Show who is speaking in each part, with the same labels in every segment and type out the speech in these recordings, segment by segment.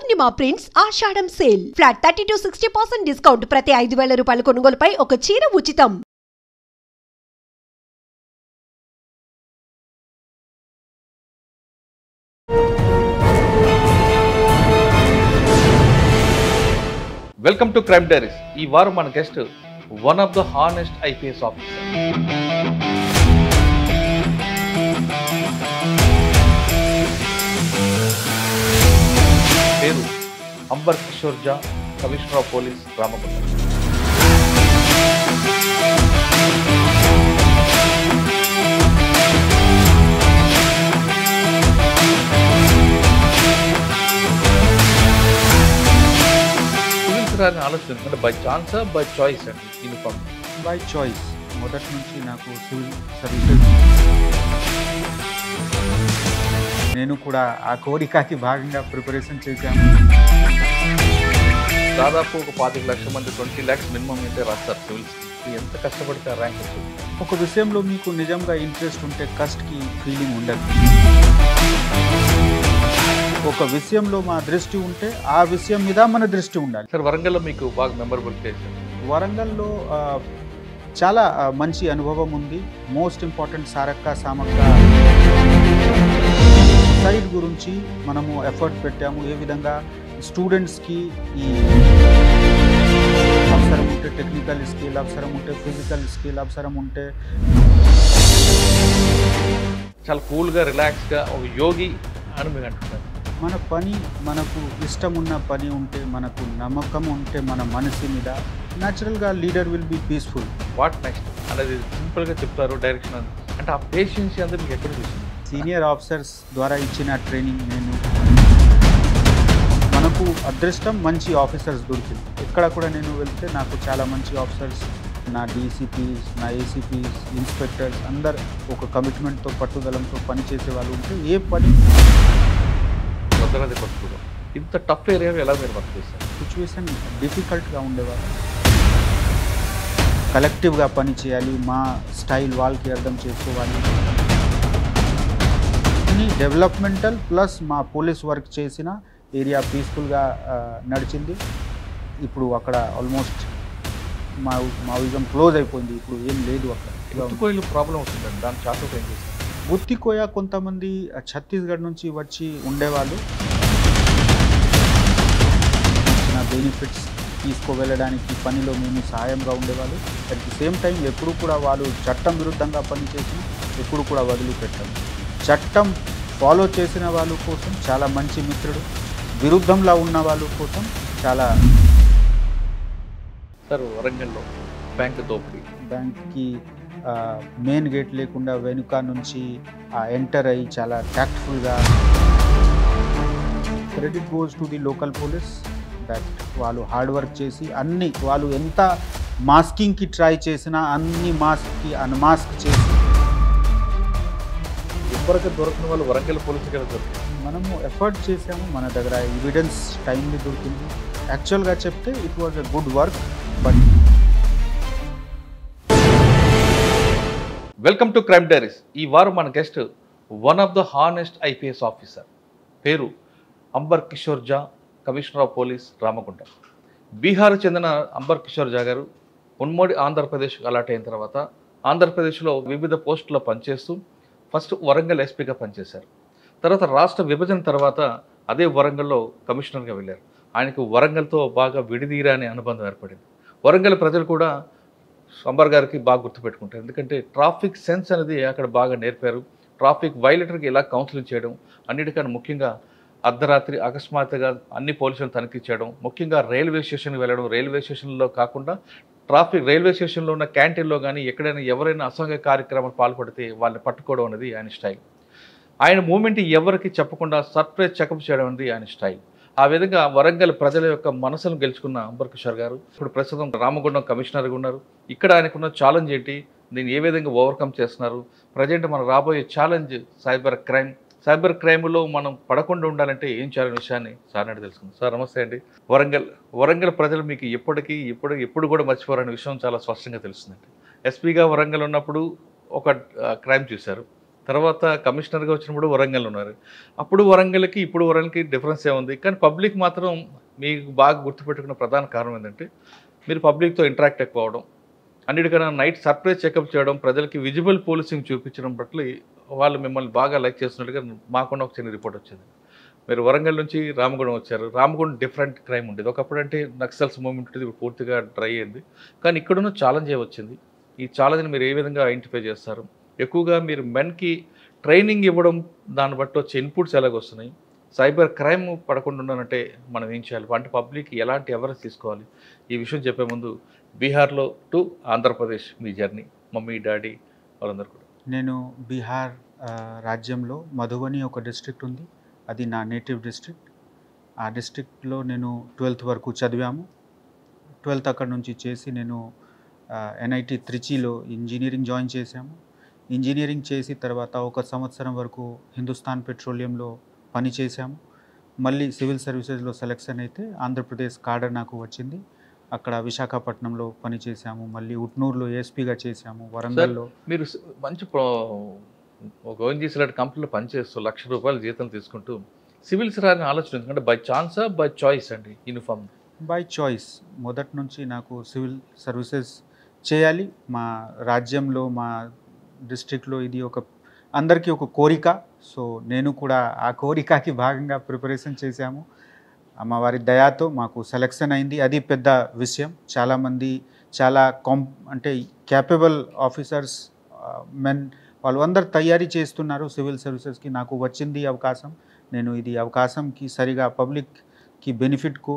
Speaker 1: పూర్ణిమ prints ఆషాఢం sale flat 30-60% discount ప్రతి 5,000 రూపాయల కొనుగోలుపై ఒక చీర ఉచితం.
Speaker 2: Welcome to crime diaries. ఈ వారం మన guest one of the honest IPS officer. పేరు అంబర్ కిషోర్ జా, కమిషనర్ ఆఫ్ పోలీస్, రామగుండం. ఆలోచన అంటే బై ఛాన్సా బై చాయిస్ అండి యూనిఫామ్?
Speaker 3: By choice. మొదటి నుంచి నాకు సివిల్ సర్వీసెస్, నేను కూడా ఆ కోరికకి భాగంగా ప్రిపరేషన్ చేశాను.
Speaker 2: దాదాపు ఒక 25 లక్షల మంది 20 lakhs మినిమం అయితే రాస్తారు సివిల్స్. ఎంత కష్టపడితే ఆ ర్యాంక్ వచ్చింది.
Speaker 3: ఒక విషయంలో మీకు నిజంగా ఇంట్రెస్ట్ ఉంటే కస్ట్కి ఫీలింగ్ ఉండదు. ఒక విషయంలో మా దృష్టి ఉంటే ఆ విషయం మీద మన దృష్టి ఉండాలి.
Speaker 2: సార్, వరంగల్లో మీకు బాగా మెమరబుల్ ప్లేస్?
Speaker 3: వరంగల్లో చాలా మంచి అనుభవం ఉంది. మోస్ట్ ఇంపార్టెంట్ సారక్క సామక్క సైడ్ గురించి మనము ఎఫర్ట్ పెట్టాము. ఏ విధంగా స్టూడెంట్స్కి ఈ అవసరం ఉంటే టెక్నికల్ స్కిల్, అవసరం ఉంటే ఫిజికల్ స్కిల్, అవసరం ఉంటే
Speaker 2: చాలా కూల్గా రిలాక్స్గా ఒక యోగి అని మీరు అంటున్నారు.
Speaker 3: మన పని మనకు ఇష్టం ఉన్న పని ఉంటే, మనకు నమ్మకం ఉంటే మన మనసు మీద, న్యాచురల్గా leader will be peaceful.
Speaker 2: What next అనేది సింపుల్గా చెప్తారు డైరెక్షన్ అంటే ఆ పేషెన్స్ అంతా మీకు ఎక్కడ చూసింది?
Speaker 3: సీనియర్ ఆఫీసర్స్ ద్వారా ఇచ్చిన ట్రైనింగ్. మనకు అదృష్టం మంచి ఆఫీసర్స్ దొరికింది. ఎక్కడ కూడా నేను వెళ్తే నాకు చాలా మంచి ఆఫీసర్స్, నా డీసీపీస్, నా ఏసీపీస్, ఇన్స్పెక్టర్స్ అందరు ఒక కమిట్మెంట్తో పట్టుదలంతో పనిచేసే వాళ్ళు ఉంటే ఏ పని
Speaker 2: పట్టుకోవడం. ఇంత టఫ్ ఏరియాలో ఎలా మీరు వర్క్ చేస్తారు?
Speaker 3: సిచ్యువేషన్ డిఫికల్ట్గా ఉండేవాళ్ళు. కలెక్టివ్గా పని చేయాలి, మా స్టైల్ వాళ్ళకి అర్థం చేసుకోవాలి. డెవలప్మెంటల్ ప్లస్ మా పోలీస్ వర్క్ చేసిన ఏరియా పీస్ఫుల్గా నడిచింది. ఇప్పుడు అక్కడ ఆల్మోస్ట్ మా విజన్ క్లోజ్ అయిపోయింది. ఇప్పుడు ఏం లేదు అక్కడ.
Speaker 2: గుత్తికోయలు ప్రాబ్లం వస్తుందండి, దాని చార్ట్ ఏం చేస్తారు?
Speaker 3: గుత్తికోయ కొంతమంది ఛత్తీస్గఢ్ నుంచి వచ్చి ఉండేవాళ్ళు ఇచ్చిన బెనిఫిట్స్ తీసుకువెళ్ళడానికి పనిలో మేము సహాయంగా ఉండేవాళ్ళు. అట్ ది సేమ్ టైం ఎప్పుడు కూడా వాళ్ళు చట్టం విరుద్ధంగా పనిచేసి ఎప్పుడు కూడా వదిలిపెట్టాము. చట్టం ఫాలో చేసిన వాళ్ళ కోసం చాలా మంచి మిత్రుడు, విరుద్ధంలో ఉన్న వాళ్ళ కోసం చాలా.
Speaker 2: సార్, వరంగల్లో బ్యాంక్ దోపిడీ,
Speaker 3: బ్యాంక్కి మెయిన్ గేట్ లేకుండా వెనుక నుంచి ఎంటర్ అయ్యి చాలా ట్యాక్ట్ఫుల్గా. Credit goes to the local police that వాళ్ళు హార్డ్ వర్క్ చేసి అన్ని, వాళ్ళు ఎంత మాస్కింగ్కి ట్రై చేసినా అన్ని మాస్క్కి అన్మాస్క్ చేసి
Speaker 2: ఇప్పటికే దొరికిన వాళ్ళు వరంగల్ పోలీసుకి దొరికింది.
Speaker 3: మనము ఎఫర్ట్ చేసాము, మన దగ్గర ఎవిడెన్స్ టైంలో దొరికింది. యాక్చువల్గా చెప్తే it was a good work. But
Speaker 2: welcome to crime diaries. ఈ వారం మన guest one of the honest IPS officer. పేరు అంబర్ కిషోర్ జా, కమిషనర్ ఆఫ్ పోలీస్, రామగుండం. బీహార్కు చెందిన అంబర్ కిషోర్ జా గారు ఉమ్మడి ఆంధ్రప్రదేశ్కి అలాట్ అయిన తర్వాత ఆంధ్రప్రదేశ్లో వివిధ పోస్టుల్లో పనిచేస్తూ ఫస్ట్ వరంగల్ ఎస్పీగా పనిచేశారు. తర్వాత రాష్ట్ర విభజన తర్వాత అదే వరంగల్లో కమిషనర్గా వెళ్ళారు. ఆయనకు వరంగల్తో బాగా విడిదీరాని అనుబంధం ఏర్పడింది. వరంగల్ ప్రజలు కూడా అంబర్ గారికి బాగా గుర్తుపెట్టుకుంటారు. ఎందుకంటే ట్రాఫిక్ సెన్స్ అనేది అక్కడ బాగా నేర్పారు. ట్రాఫిక్ వైలేటర్కి ఎలా కౌన్సిలింగ్ చేయడం, అన్నిటికన్నా ముఖ్యంగా అర్ధరాత్రి అకస్మాత్తుగా అన్ని పోలీసులను తనిఖీ చేయడం, ముఖ్యంగా రైల్వే స్టేషన్కి వెళ్ళడం, రైల్వే స్టేషన్లో కాకుండా రైల్వే స్టేషన్లో ఉన్న క్యాంటీన్లో కానీ ఎక్కడైనా ఎవరైనా అసాంఘిక కార్యక్రమాలు పాల్పడితే వాళ్ళని పట్టుకోవడం అనేది ఆయన స్టైల్. ఆయన మూమెంట్ ఎవరికి చెప్పకుండా సర్ప్రైజ్ చెకప్ చేయడం అనేది ఆయన స్టైల్. ఆ విధంగా వరంగల్ ప్రజల యొక్క మనసును గెలుచుకున్న అంబర్ కిషోర్ గారు ఇప్పుడు ప్రస్తుతం రామగుండం కమిషనర్గా ఉన్నారు. ఇక్కడ ఆయనకున్న ఛాలెంజ్ ఏంటి, దీన్ని ఏ విధంగా ఓవర్కమ్ చేస్తున్నారు, ప్రజెంట్ మనం రాబోయే ఛాలెంజ్ సైబర్ క్రైమ్. సైబర్ క్రైమ్లో మనం పడకుండా ఉండాలంటే ఏం చేయాలనే విషయాన్ని సార్ అంటే తెలుసుకుందాం. సార్, నమస్తే అండి. వరంగల్ ప్రజలు మీకు ఎప్పుడు కూడా మర్చిపోరనే విషయం చాలా స్పష్టంగా తెలుస్తుందండి. ఎస్పీగా వరంగల్ ఉన్నప్పుడు ఒక క్రైమ్ చూశారు, తర్వాత కమిషనర్గా వచ్చినప్పుడు వరంగల్ ఉన్నారు. అప్పుడు వరంగల్కి ఇప్పుడు వరంగల్కి డిఫరెన్స్ ఏముంది? కానీ పబ్లిక్ మాత్రం మీకు బాగా గుర్తుపెట్టుకున్న ప్రధాన కారణం ఏంటంటే మీరు పబ్లిక్తో ఇంటరాక్ట్ ఎక్కువ అవడం, అన్నిటికన్నా నైట్ సర్ప్రైజ్ చెకప్ చేయడం, ప్రజలకి విజిబుల్ పోలీసింగ్ చూపించడం పట్ల వాళ్ళు మిమ్మల్ని బాగా లైక్ చేస్తున్నట్టుగా మాకున్న ఒక చిన్న రిపోర్ట్ వచ్చింది. మీరు వరంగల్ నుంచి రామగుండం వచ్చారు. రామగుండం డిఫరెంట్ క్రైమ్ ఉండేది. ఒకప్పుడు అంటే నక్సల్స్ మూవ్మెంట్ ఉండేది, ఇప్పుడు పూర్తిగా డ్రై అయింది. కానీ ఇక్కడున్న ఛాలెంజ్ వచ్చింది. ఈ ఛాలెంజ్ని మీరు ఏ విధంగా ఐడెంటిఫై చేస్తారు? ఎక్కువగా మీరు మెన్కి ట్రైనింగ్ ఇవ్వడం, దాన్ని బట్టి వచ్చే ఇన్పుట్స్ ఎలాగొస్తున్నాయి? సైబర్ క్రైమ్ పడకుండా ఉండాలంటే మనం ఏం చేయాలి? అంటే పబ్లిక్ ఎలాంటి అవేర్నెస్ తీసుకోవాలి? ఈ విషయం చెప్పే ముందు బీహార్లో to Andhra Pradesh me journey, mummy daddy వాళ్ళందరూ కూడా.
Speaker 3: నేను బీహార్ రాజ్యంలో మధుబని ఒక డిస్ట్రిక్ట్ ఉంది, అది నా నేటివ్ డిస్ట్రిక్ట్. ఆ డిస్ట్రిక్ట్లో నేను 12th వరకు చదివాము. 12th అక్కడ నుంచి చేసి నేను NIT త్రిచిలో ఇంజనీరింగ్ జాయిన్ చేశాము. ఇంజనీరింగ్ చేసి తర్వాత 1 సంవత్సరం వరకు హిందుస్థాన్ పెట్రోలియంలో పని చేశాము. మళ్ళీ సివిల్ సర్వీసెస్లో సెలెక్షన్ అయితే ఆంధ్రప్రదేశ్ కాడర్ నాకు వచ్చింది. అక్కడ విశాఖపట్నంలో పని చేశాము. మళ్ళీ ఉట్నూరులో ఏఎస్పీగా చేశాము. వరంగల్లో
Speaker 2: మీరు మంచి ఒక ఓఎన్జీసీ లాంటి కంపెనీలో పనిచేస్తూ ₹1,00,000 జీతం తీసుకుంటూ సివిల్స్ రాని ఆలోచన, ఎందుకంటే బై ఛాన్సా బై చాయిస్ అండి యూనిఫామ్?
Speaker 3: By choice. మొదటి నుంచి నాకు సివిల్ సర్వీసెస్ చేయాలి. మా రాజ్యంలో మా డిస్ట్రిక్ట్లో ఇది అందరికీ ఒక కోరిక. సో నేను కూడా ఆ కోరికకి భాగంగా ప్రిపరేషన్ చేశాము. అమ్మవారి దయాతో మాకు సెలెక్షన్ అయింది. అది పెద్ద విషయం. చాలామంది చాలా అంటే క్యాపబుల్ ఆఫీసర్స్, మెన్ వాళ్ళు అందరు తయారీ చేస్తున్నారు సివిల్ సర్వీసెస్కి. నాకు వచ్చింది అవకాశం. నేను ఇది అవకాశంకి సరిగా పబ్లిక్కి బెనిఫిట్కు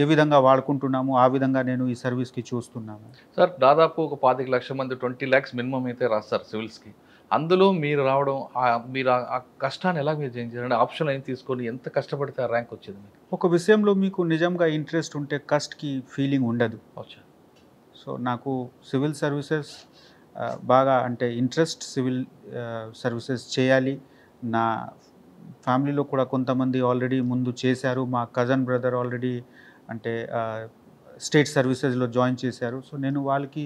Speaker 3: ఏ విధంగా వాడుకుంటున్నామో ఆ విధంగా నేను ఈ సర్వీస్కి చూస్తున్నాను.
Speaker 2: సార్, దాదాపు ఒక 25 లక్షల మంది 20 lakhs మినిమం అయితే రాస్తారు సివిల్స్కి. అందులో మీరు రావడం, మీరు ఆ కష్టాన్ని ఎలా మీరు చేయించారంటే ఆప్షన్ ఏం తీసుకొని ఎంత కష్టపడితే ఆ ర్యాంక్ వచ్చింది?
Speaker 3: ఒక విషయంలో మీకు నిజంగా ఇంట్రెస్ట్ ఉంటే కస్ట్కి ఫీలింగ్ ఉండదు. సో నాకు సివిల్ సర్వీసెస్ బాగా అంటే ఇంట్రెస్ట్, సివిల్ సర్వీసెస్ చేయాలి. నా ఫ్యామిలీలో కూడా కొంతమంది ఆల్రెడీ ముందు చేశారు. మా కజన్ బ్రదర్ ఆల్రెడీ అంటే స్టేట్ సర్వీసెస్లో జాయిన్ చేశారు. సో నేను వాళ్ళకి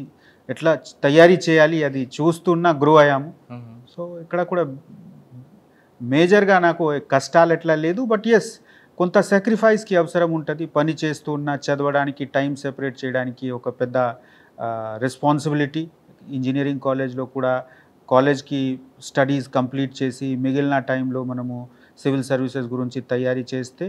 Speaker 3: ఎట్లా తయారీ చేయాలి అది చూస్తున్నా గ్రో అయ్యాము. సో ఇక్కడ కూడా మేజర్గా నాకు కష్టాలు ఎట్లా లేదు. బట్ ఎస్, కొంత సాక్రిఫైస్కి అవసరం ఉంటుంది. పని చేస్తున్నా చదవడానికి టైం సెపరేట్ చేయడానికి ఒక పెద్ద రెస్పాన్సిబిలిటీ. ఇంజనీరింగ్ కాలేజ్లో కూడా కాలేజ్కి స్టడీస్ కంప్లీట్ చేసి మిగిలిన టైంలో మనము సివిల్ సర్వీసెస్ గురించి తయారీ చేస్తే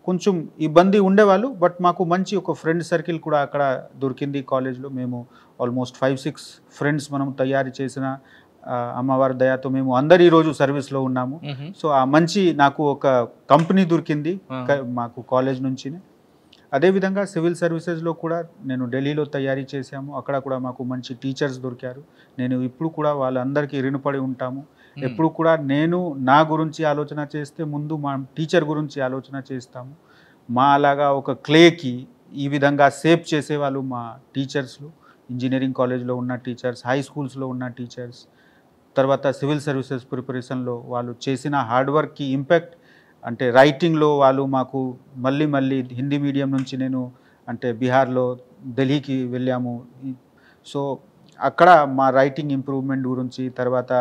Speaker 3: కొంచెం ఇబ్బంది ఉండేవాళ్ళు. బట్ మాకు మంచి ఒక ఫ్రెండ్ సర్కిల్ కూడా అక్కడ దొరికింది కాలేజ్లో. మేము ఆల్మోస్ట్ 5-6 ఫ్రెండ్స్ మనం తయారు చేసిన అమ్మవారి దయాతో మేము అందరు ఈరోజు సర్వీస్లో ఉన్నాము. సో ఆ మంచి నాకు ఒక కంపెనీ దొరికింది మాకు కాలేజ్ నుంచి. అదేవిధంగా సివిల్ సర్వీసెస్లో కూడా నేను ఢిల్లీలో తయారీ చేశాము. అక్కడ కూడా మాకు మంచి టీచర్స్ దొరికారు. నేను ఇప్పుడు కూడా వాళ్ళందరికీ రుణపడి ఉంటాము. ఎప్పుడు కూడా నేను నా గురించి ఆలోచన చేస్తే ముందు మా టీచర్ గురించి ఆలోచన చేస్తాము. మా అలాగా ఒక క్లేకి ఈ విధంగా సేవ్ చేసేవాళ్ళు మా టీచర్స్లు. ఇంజనీరింగ్ కాలేజ్లో ఉన్న టీచర్స్, హై స్కూల్స్లో ఉన్న టీచర్స్, తర్వాత సివిల్ సర్వీసెస్ ప్రిపరేషన్లో వాళ్ళు చేసిన హార్డ్ వర్క్కి ఇంపాక్ట్ అంటే రైటింగ్లో వాళ్ళు మాకు మళ్ళీ హిందీ మీడియం నుంచి నేను అంటే బీహార్లో ఢిల్లీకి వెళ్ళాము. సో అక్కడ మా రైటింగ్ ఇంప్రూవ్మెంట్ గురించి, తర్వాత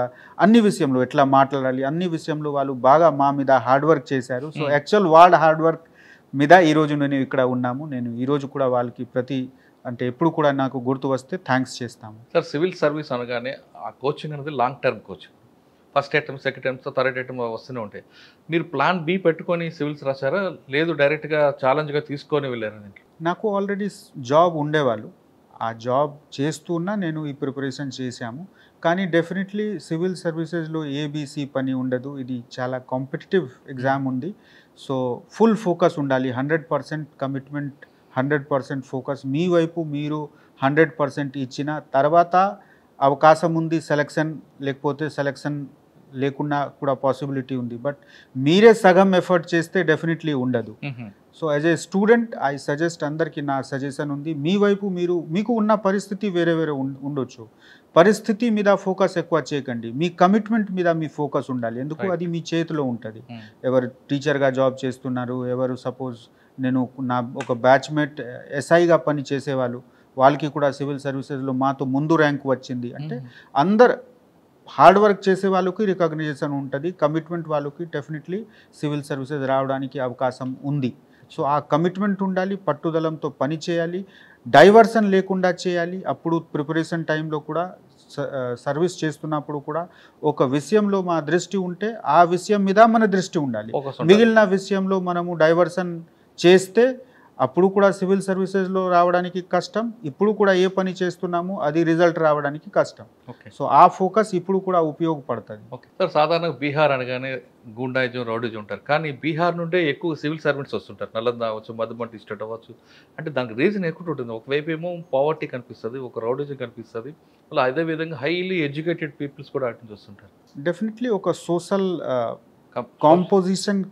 Speaker 3: అన్ని విషయంలో ఎట్లా మాట్లాడాలి అన్ని విషయంలో వాళ్ళు బాగా మా మీద హార్డ్ వర్క్ చేశారు. సో యాక్చువల్ వాళ్ళ హార్డ్ వర్క్ మీద ఈరోజు నేను ఇక్కడ ఉన్నాము. నేను ఈరోజు కూడా వాళ్ళకి అంటే ఎప్పుడు కూడా నాకు గుర్తు వస్తే థ్యాంక్స్ చేస్తాము.
Speaker 2: సార్, సివిల్ సర్వీస్ అనగానే ఆ కోచింగ్ అనేది long term coaching. First attempt, second attempt, third attempt వస్తూనే ఉంటాయి. మీరు ప్లాన్ బి పెట్టుకొని సివిల్స్ రాశారా, లేదు డైరెక్ట్గా ఛాలెంజ్గా తీసుకొని వెళ్ళారా?
Speaker 3: నాకు ఆల్రెడీ జాబ్ ఉండేవాళ్ళు. ఆ జాబ్ చేస్తున్నా నేను ఈ ప్రిపరేషన్ చేశాము. కానీ డెఫినెట్లీ సివిల్ సర్వీసెస్లో ఏబీసీ పని ఉండదు. ఇది చాలా కాంపిటిటివ్ ఎగ్జామ్ ఉంది. సో ఫుల్ ఫోకస్ ఉండాలి. 100% కమిట్మెంట్, 100% ఫోకస్. మీ వైపు మీరు 100% ఇచ్చిన తర్వాత అవకాశం ఉంది సెలెక్షన్, లేకపోతే సెలెక్షన్ లేకుండా కూడా పాసిబిలిటీ ఉంది. బట్ మీరే సగం ఎఫర్ట్ చేస్తే డెఫినెట్లీ ఉండదు. So as a student I suggest, అందరికీ నా సజెషన్ ఉంది, మీ వైపు మీకు ఉన్న పరిస్థితి వేరే ఉండొచ్చు. పరిస్థితి మీద ఫోకస్ ఎక్కువ చేయకండి. మీ కమిట్మెంట్ మీద మీ ఫోకస్ ఉండాలి. ఎందుకు అది మీ చేతిలో ఉంటుంది. ఎవరు టీచర్గా జాబ్ చేస్తున్నారు, ఎవరు సపోజ్ నేను ఒక బ్యాచ్మేట్ ఎస్ఐగా పని చేసేవాళ్ళు, వాళ్ళకి కూడా సివిల్ సర్వీసెస్లో మాతో ముందు ర్యాంక్ వచ్చింది. అంటే అందరు హార్డ్ వర్క్ చేసే వాళ్ళకి రికగ్నిషన్ ఉంటుంది, కమిట్మెంట్ వాళ్ళకి డెఫినెట్లీ సివిల్ సర్వీసెస్ రావడానికి అవకాశం ఉంది. సో ఆ కమిట్మెంట్ ఉండాలి, పట్టుదలంతో పని చేయాలి, డైవర్షన్ లేకుండా చేయాలి. అప్పుడు ప్రిపరేషన్ టైంలో కూడా సర్వీస్ చేస్తున్నప్పుడు కూడా ఒక విషయంలో మా దృష్టి ఉంటే ఆ విషయం మీద మన దృష్టి ఉండాలి. మిగిలిన విషయంలో మనము డైవర్షన్ చేస్తే అప్పుడు కూడా సివిల్ సర్వీసెస్లో రావడానికి కష్టం, ఇప్పుడు కూడా ఏ పని చేస్తున్నామో అది రిజల్ట్ రావడానికి కష్టం. సో ఆ ఫోకస్ ఇప్పుడు కూడా ఉపయోగపడుతుంది.
Speaker 2: ఓకే సార్, సాధారణంగా బీహార్ అనగానే గూండాయిజం, రౌడీజం ఉంటారు, కానీ బీహార్ నుండే ఎక్కువ సివిల్ సర్వెంట్స్ వస్తుంటారు. నలంద అవ్వచ్చు, మధుమతి స్టేట్ అవ్వచ్చు. అంటే దానికి రీజన్ ఎక్కువ ఉంటుంది. ఒకవైపు ఏమో పావర్టీ కనిపిస్తుంది, ఒక రౌడీజం కనిపిస్తుంది, అలా అదేవిధంగా హైలీ ఎడ్యుకేటెడ్ పీపుల్స్ కూడా అటు నుంచి వస్తుంటారు.
Speaker 3: డెఫినెట్లీ ఒక సోషల్ కాంపోజిషన్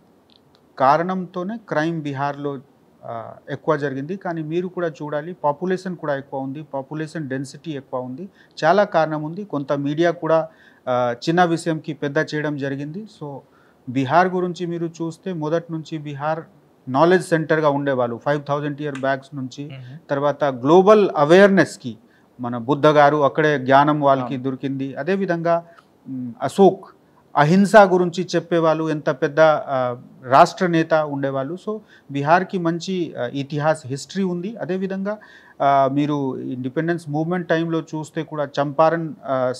Speaker 3: కారణంతోనే క్రైమ్ బీహార్లో ఎక్కువ జరిగింది. కానీ మీరు కూడా చూడాలి, పాపులేషన్ కూడా ఎక్కువ ఉంది, పాపులేషన్ డెన్సిటీ ఎక్కువ ఉంది, చాలా కారణం ఉంది. కొంత మీడియా కూడా చిన్న విషయంకి పెద్ద చేయడం జరిగింది. సో బీహార్ గురించి మీరు చూస్తే మొదటి నుంచి బీహార్ నాలెడ్జ్ సెంటర్గా ఉండేవాళ్ళు 5000 ఇయర్ బ్యాక్స్ నుంచి. తర్వాత గ్లోబల్ అవేర్నెస్కి మన బుద్ధ గారు అక్కడే జ్ఞానం వాళ్ళకి దొరికింది. అదేవిధంగా అశోక్ అహింస గురించి చెప్పేవాళ్ళు, ఎంత పెద్ద రాష్ట్ర నేత ఉండేవాళ్ళు. సో బీహార్కి మంచి ఇతిహాస్ హిస్టరీ ఉంది. అదేవిధంగా మీరు ఇండిపెండెన్స్ మూవ్మెంట్ టైంలో చూస్తే కూడా చంపారన్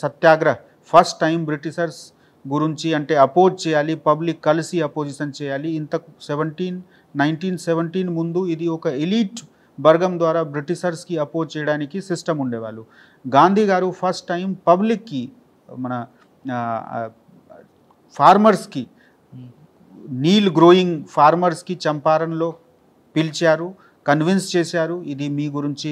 Speaker 3: సత్యాగ్రహ ఫస్ట్ టైం బ్రిటిషర్స్ గురించి అంటే అపోజ్ చేయాలి, పబ్లిక్ కలిసి అపోజిషన్ చేయాలి. ఇంతకు 1917 ముందు ఇది ఒక ఎలీట్ వర్గం ద్వారా బ్రిటిషర్స్కి అపోజ్ చేయడానికి సిస్టమ్ ఉండేవాళ్ళు. గాంధీ గారు ఫస్ట్ టైం పబ్లిక్కి మన ఫార్మర్స్కి, నీల్ గ్రోయింగ్ ఫార్మర్స్కి చంపారణలో పిలిచారు, కన్విన్స్ చేశారు, ఇది మీ గురించి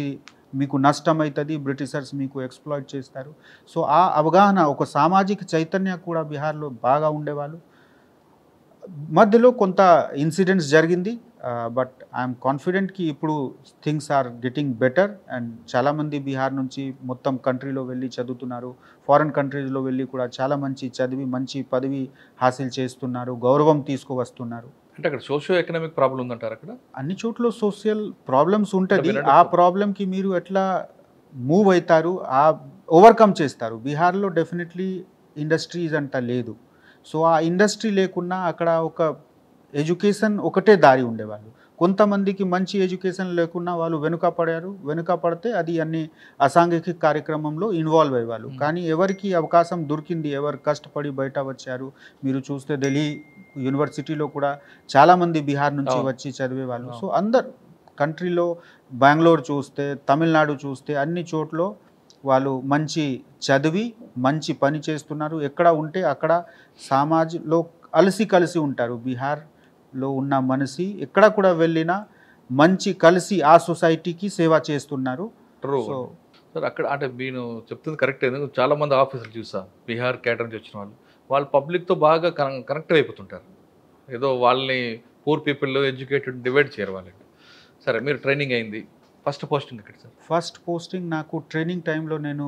Speaker 3: మీకు నష్టం అవుతుంది, బ్రిటిషర్స్ మీకు ఎక్స్ప్లాయిట్ చేస్తారు. సో ఆ అవగాహన, ఒక సామాజిక చైతన్యం కూడా బీహార్లో బాగా ఉండేవాళ్ళు. మధ్యలో కొంత ఇన్సిడెంట్స్ జరిగింది, బట్ ఐఎమ్ కాన్ఫిడెంట్కి ఇప్పుడు things are getting better. And చాలామంది బీహార్ నుంచి మొత్తం కంట్రీలో వెళ్ళి చదువుతున్నారు, ఫారెన్ కంట్రీస్లో వెళ్ళి కూడా చాలా మంచి చదివి మంచి పదవి హాసిల్ చేస్తున్నారు, గౌరవం తీసుకువస్తున్నారు.
Speaker 2: అంటే అక్కడ సోషియో ఎకనామిక్ ప్రాబ్లం ఉందంటారు. అక్కడ
Speaker 3: అన్ని చోట్ల సోషల్ ప్రాబ్లమ్స్ ఉంటుంది. ఆ ప్రాబ్లంకి మీరు ఎట్లా మూవ్ అవుతారు, ఆ ఓవర్కమ్ చేస్తారు. బీహార్లో డెఫినెట్లీ ఇండస్ట్రీస్ అంట లేదు. సో ఆ ఇండస్ట్రీ లేకున్నా అక్కడ ఒక ఎడ్యుకేషన్ ఒకటే దారి ఉండేవాళ్ళు. కొంతమందికి మంచి ఎడ్యుకేషన్ లేకున్నా వాళ్ళు వెనుక పడితే అది అన్ని అసాంఘిక కార్యక్రమంలో ఇన్వాల్వ్ అయ్యేవాళ్ళు. కానీ ఎవరికి అవకాశం దొరికింది, ఎవరు కష్టపడి బయట వచ్చారు. మీరు చూస్తే ఢిల్లీ యూనివర్సిటీలో కూడా చాలామంది బీహార్ నుంచి వచ్చి చదివేవాళ్ళు. సో అందరు కంట్రీలో బెంగళూరు చూస్తే, తమిళనాడు చూస్తే అన్ని చోట్ల వాళ్ళు మంచి చదివి మంచి పని చేస్తున్నారు. ఎక్కడ ఉంటే అక్కడ సమాజంలో కలిసి ఉంటారు. బీహార్లో ఉన్న మనిషి ఎక్కడ కూడా వెళ్ళినా మంచి కలిసి ఆ సొసైటీకి సేవ చేస్తున్నారు.
Speaker 2: సో సార్ అక్కడ అంటే నేను చెప్తుంది కరెక్ట్. చాలా మంది ఆఫీసులు చూసా బీహార్ కేటర్ నుంచి వచ్చిన వాళ్ళు పబ్లిక్తో బాగా కనెక్ట్ అయిపోతుంటారు. ఏదో వాళ్ళని పూర్ పీపుల్, ఎడ్యుకేటెడ్ డివైడ్ చేయరు వాళ్ళని. సరే, మీరు ట్రైనింగ్ అయింది, ఫస్ట్ పోస్టింగ్ ఎక్కడ సార్?
Speaker 3: ఫస్ట్ పోస్టింగ్ నాకు ట్రైనింగ్ టైంలో నేను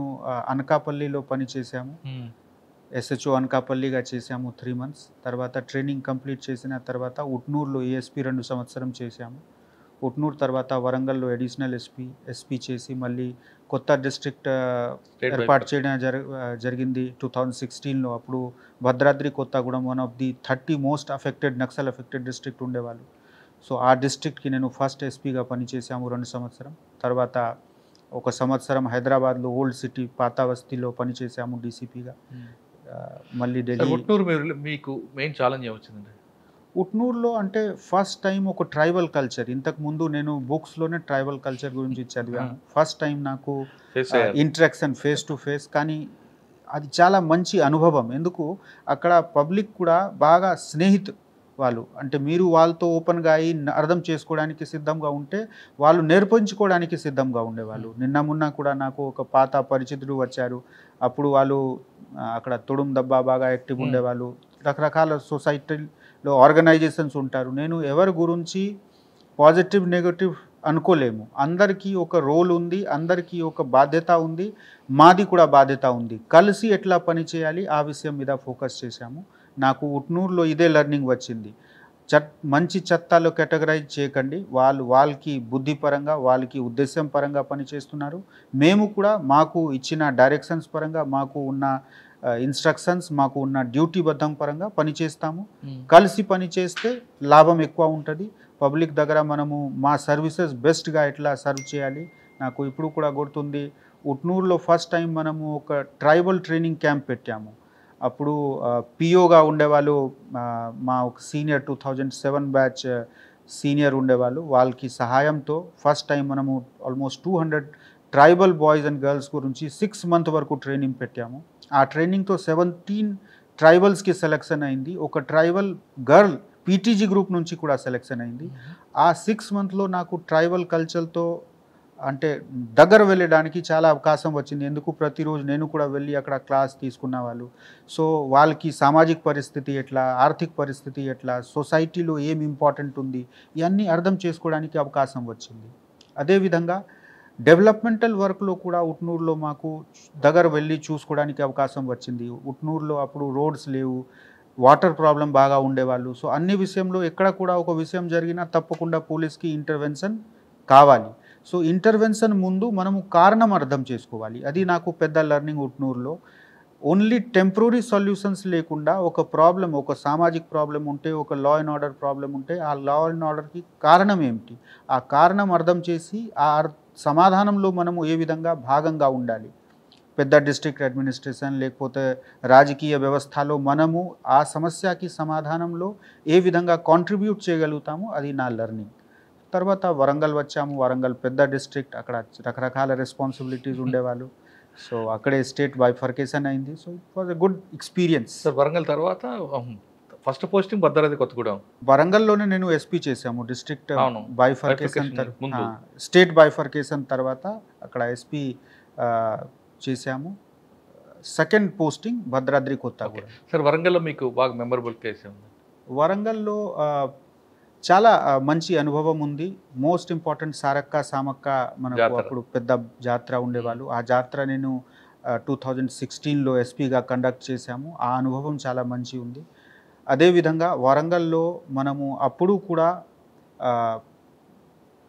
Speaker 3: అనకాపల్లిలో పనిచేసాము. SHO అనకాపల్లిగా చేసాము 3 months. తర్వాత ట్రైనింగ్ కంప్లీట్ చేసిన తర్వాత ఉట్నూరులో ASP 2 సంవత్సరం చేశాము. ఉట్నూరు తర్వాత వరంగల్లో అడిషనల్ ఎస్పీ చేసి మళ్ళీ కొత్త డిస్ట్రిక్ట్ ఏర్పాటు చేయడం జరిగింది 2016లో. అప్పుడు Bhadradri Kothagudem one of the 30 most affected Naxal affected district ఉండేవాళ్ళు. సో ఆ డిస్ట్రిక్ట్కి నేను ఫస్ట్ ఎస్పీగా పనిచేసాము 2 సంవత్సరం. తర్వాత 1 సంవత్సరం హైదరాబాద్లో ఓల్డ్ సిటీ పాతావస్తిలో పనిచేసాము డీసీపీగా. మళ్ళీ ఢిల్లీ.
Speaker 2: ఉట్నూరు మీకు మెయిన్ ఛాలెంజ్ ఏమొచ్చిందండి?
Speaker 3: ఉట్నూరులో అంటే ఫస్ట్ టైం ఒక ట్రైబల్ కల్చర్. ఇంతకుముందు నేను బుక్స్లోనే ట్రైబల్ కల్చర్ గురించి చదివాను. ఫస్ట్ టైం నాకు ఇంటరాక్షన్ ఫేస్ టు ఫేస్. కానీ అది చాలా మంచి అనుభవం. ఎందుకు అక్కడ పబ్లిక్ కూడా బాగా వాళ్ళు అంటే మీరు వాళ్ళతో ఓపెన్గా అయ్యి అర్థం చేసుకోవడానికి సిద్ధంగా ఉంటే వాళ్ళు నేర్పించుకోవడానికి సిద్ధంగా ఉండేవాళ్ళు. మొన్న కూడా నాకు ఒక పాత పరిచితుడు వచ్చారు. అప్పుడు వాళ్ళు అక్కడ తొడుం దబ్బా బాగా యాక్టివ్ ఉండేవాళ్ళు. రకరకాల సొసైటీలో ఆర్గనైజేషన్స్ ఉంటారు. నేను ఎవరి గురించి పాజిటివ్ నెగటివ్ అనుకోలేము. అందరికీ ఒక రోల్ ఉంది, అందరికీ ఒక బాధ్యత ఉంది, మాది కూడా బాధ్యత ఉంది. కలిసి ఎట్లా పని చేయాలి ఆ విషయం మీద ఫోకస్ చేశాము. నాకు ఉట్నూరులో ఇదే లెర్నింగ్ వచ్చింది. మంచి చట్టాలు కేటగరైజ్ చేయకండి. వాళ్ళకి బుద్ధిపరంగా, వాళ్ళకి ఉద్దేశం పరంగా పనిచేస్తున్నారు. మేము కూడా మాకు ఇచ్చిన డైరెక్షన్స్ పరంగా, మాకు ఉన్న ఇన్స్ట్రక్షన్స్, మాకు ఉన్న డ్యూటీ బద్ధం పరంగా పనిచేస్తాము. కలిసి పని చేస్తే లాభం ఎక్కువ ఉంటుంది. పబ్లిక్ దగ్గర మనము మా సర్వీసెస్ బెస్ట్గా ఎట్లా సర్వ్ చేయాలి. నాకు ఇప్పుడు కూడా గుర్తుంది, ఉట్నూరులో ఫస్ట్ టైం మనము ఒక ట్రైబల్ ట్రైనింగ్ క్యాంప్ పెట్టాము. అప్పుడు పిఓగా ఉండేవాళ్ళు, మా ఒక సీనియర్ 2007 బ్యాచ్ సీనియర్ ఉండేవాళ్ళు. వాళ్ళకి సహాయంతో ఫస్ట్ టైం మనము almost 200 tribal boys and girls గురించి 6 months వరకు ట్రైనింగ్ పెట్టాము. ఆ ట్రైనింగ్తో 17 ట్రైబల్స్కి సెలెక్షన్ అయింది. ఒక ట్రైబల్ గర్ల్ పీటీజీ గ్రూప్ నుంచి కూడా సెలెక్షన్ అయింది. ఆ 6 monthsలో నాకు ట్రైబల్ కల్చర్తో అంటే దగ్గర వెళ్ళడానికి చాలా అవకాశం వచ్చింది. ఎందుకు ప్రతిరోజు నేను కూడా వెళ్ళి అక్కడ క్లాస్ తీసుకున్న వాళ్ళు. సో వాళ్ళకి సామాజిక పరిస్థితి ఎట్లా, ఆర్థిక పరిస్థితి ఎట్లా, సొసైటీలో ఏం ఇంపార్టెంట్ ఉంది, ఇవన్నీ అర్థం చేసుకోవడానికి అవకాశం వచ్చింది. అదేవిధంగా డెవలప్మెంటల్ వర్క్లో కూడా ఉట్నూరులో మాకు దగ్గర వెళ్ళి చూసుకోవడానికి అవకాశం వచ్చింది. ఉట్నూరులో అప్పుడు రోడ్స్ లేవు, వాటర్ ప్రాబ్లం బాగా ఉండేవాళ్ళు. సో అన్ని విషయంలో ఎక్కడ కూడా ఒక విషయం జరిగినా తప్పకుండా పోలీస్కి ఇంటర్వెన్షన్ కావాలి. సో ఇంటర్వెన్షన్ ముందు మనము కారణం అర్థం చేసుకోవాలి. అది నాకు పెద్ద లెర్నింగ్ ఉట్నూరులో. ఓన్లీ టెంపరీ సొల్యూషన్స్ లేకుండా ఒక ప్రాబ్లం, ఒక సామాజిక ప్రాబ్లం ఉంటే, ఒక లా అండ్ ఆర్డర్ ప్రాబ్లం ఉంటే, ఆ లా అండ్ ఆర్డర్కి కారణం ఏమిటి, ఆ కారణం అర్థం చేసి ఆ సమాధానంలో మనము ఏ విధంగా భాగంగా ఉండాలి. పెద్ద డిస్ట్రిక్ట్ అడ్మినిస్ట్రేషన్ లేకపోతే రాజకీయ వ్యవస్థలో మనము ఆ సమస్యకి సమాధానంలో ఏ విధంగా కాంట్రిబ్యూట్ చేయగలుగుతాము, అది నా లెర్నింగ్. తర్వాత వరంగల్ వచ్చాము. వరంగల్ పెద్ద డిస్ట్రిక్ట్, అక్కడ రకరకాల రెస్పాన్సిబిలిటీస్ ఉండేవాళ్ళు. సో అక్కడే స్టేట్ బైఫర్కేషన్ అయింది. So it was a good experience.
Speaker 2: Sir Warangal తర్వాత ఫస్ట్ పోస్టింగ్ భద్రాద్రి కొత్తగూడెం.
Speaker 3: వరంగల్లోనే నేను ఎస్పీ చేశాము. డిస్ట్రిక్ట్ బైఫర్కేషన్, స్టేట్ బైఫర్కేషన్ తర్వాత అక్కడ ఎస్పీ చేశాము. Second posting Bhadradri Kothagudem.
Speaker 2: Sir వరంగల్లో మీకు బాగా మెమరబుల్ కేసు ఉంది?
Speaker 3: వరంగల్లో చాలా మంచి అనుభవం ఉంది. మోస్ట్ ఇంపార్టెంట్ సారక్క సామక్క మనకు అప్పుడు పెద్ద జాతర ఉండేవాళ్ళు. ఆ జాతర నేను 2016లో ఎస్పీగా కండక్ట్ చేశాము. ఆ అనుభవం చాలా మంచి ఉంది. అదేవిధంగా వరంగల్లో మనము అప్పుడు కూడా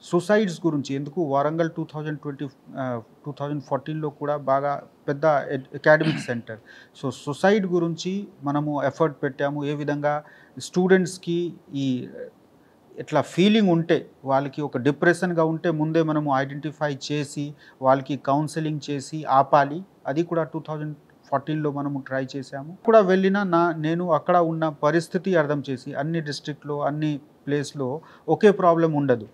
Speaker 3: సూసైడ్స్ గురించి, ఎందుకు వరంగల్ 2014లో కూడా బాగా పెద్ద అకాడమిక్ సెంటర్. సో సూసైడ్ గురించి మనము ఎఫర్ట్ పెట్టాము. ఏ విధంగా స్టూడెంట్స్కి ఈ ఇట్లా ఫీలింగ్ ఉంటే, వాళ్ళకి ఒక డిప్రెషన్గా ఉంటే ముందే మనము ఐడెంటిఫై చేసి వాళ్ళకి కౌన్సిలింగ్ చేసి ఆపాలి. అది కూడా 2014లో మనము ట్రై చేశాము. కూడా వెళ్ళినా నేను అక్కడ ఉన్న పరిస్థితి అర్థం చేసి, అన్ని డిస్ట్రిక్ట్లో అన్ని ప్లేస్లో ఒకే ప్రాబ్లం ఉండదు.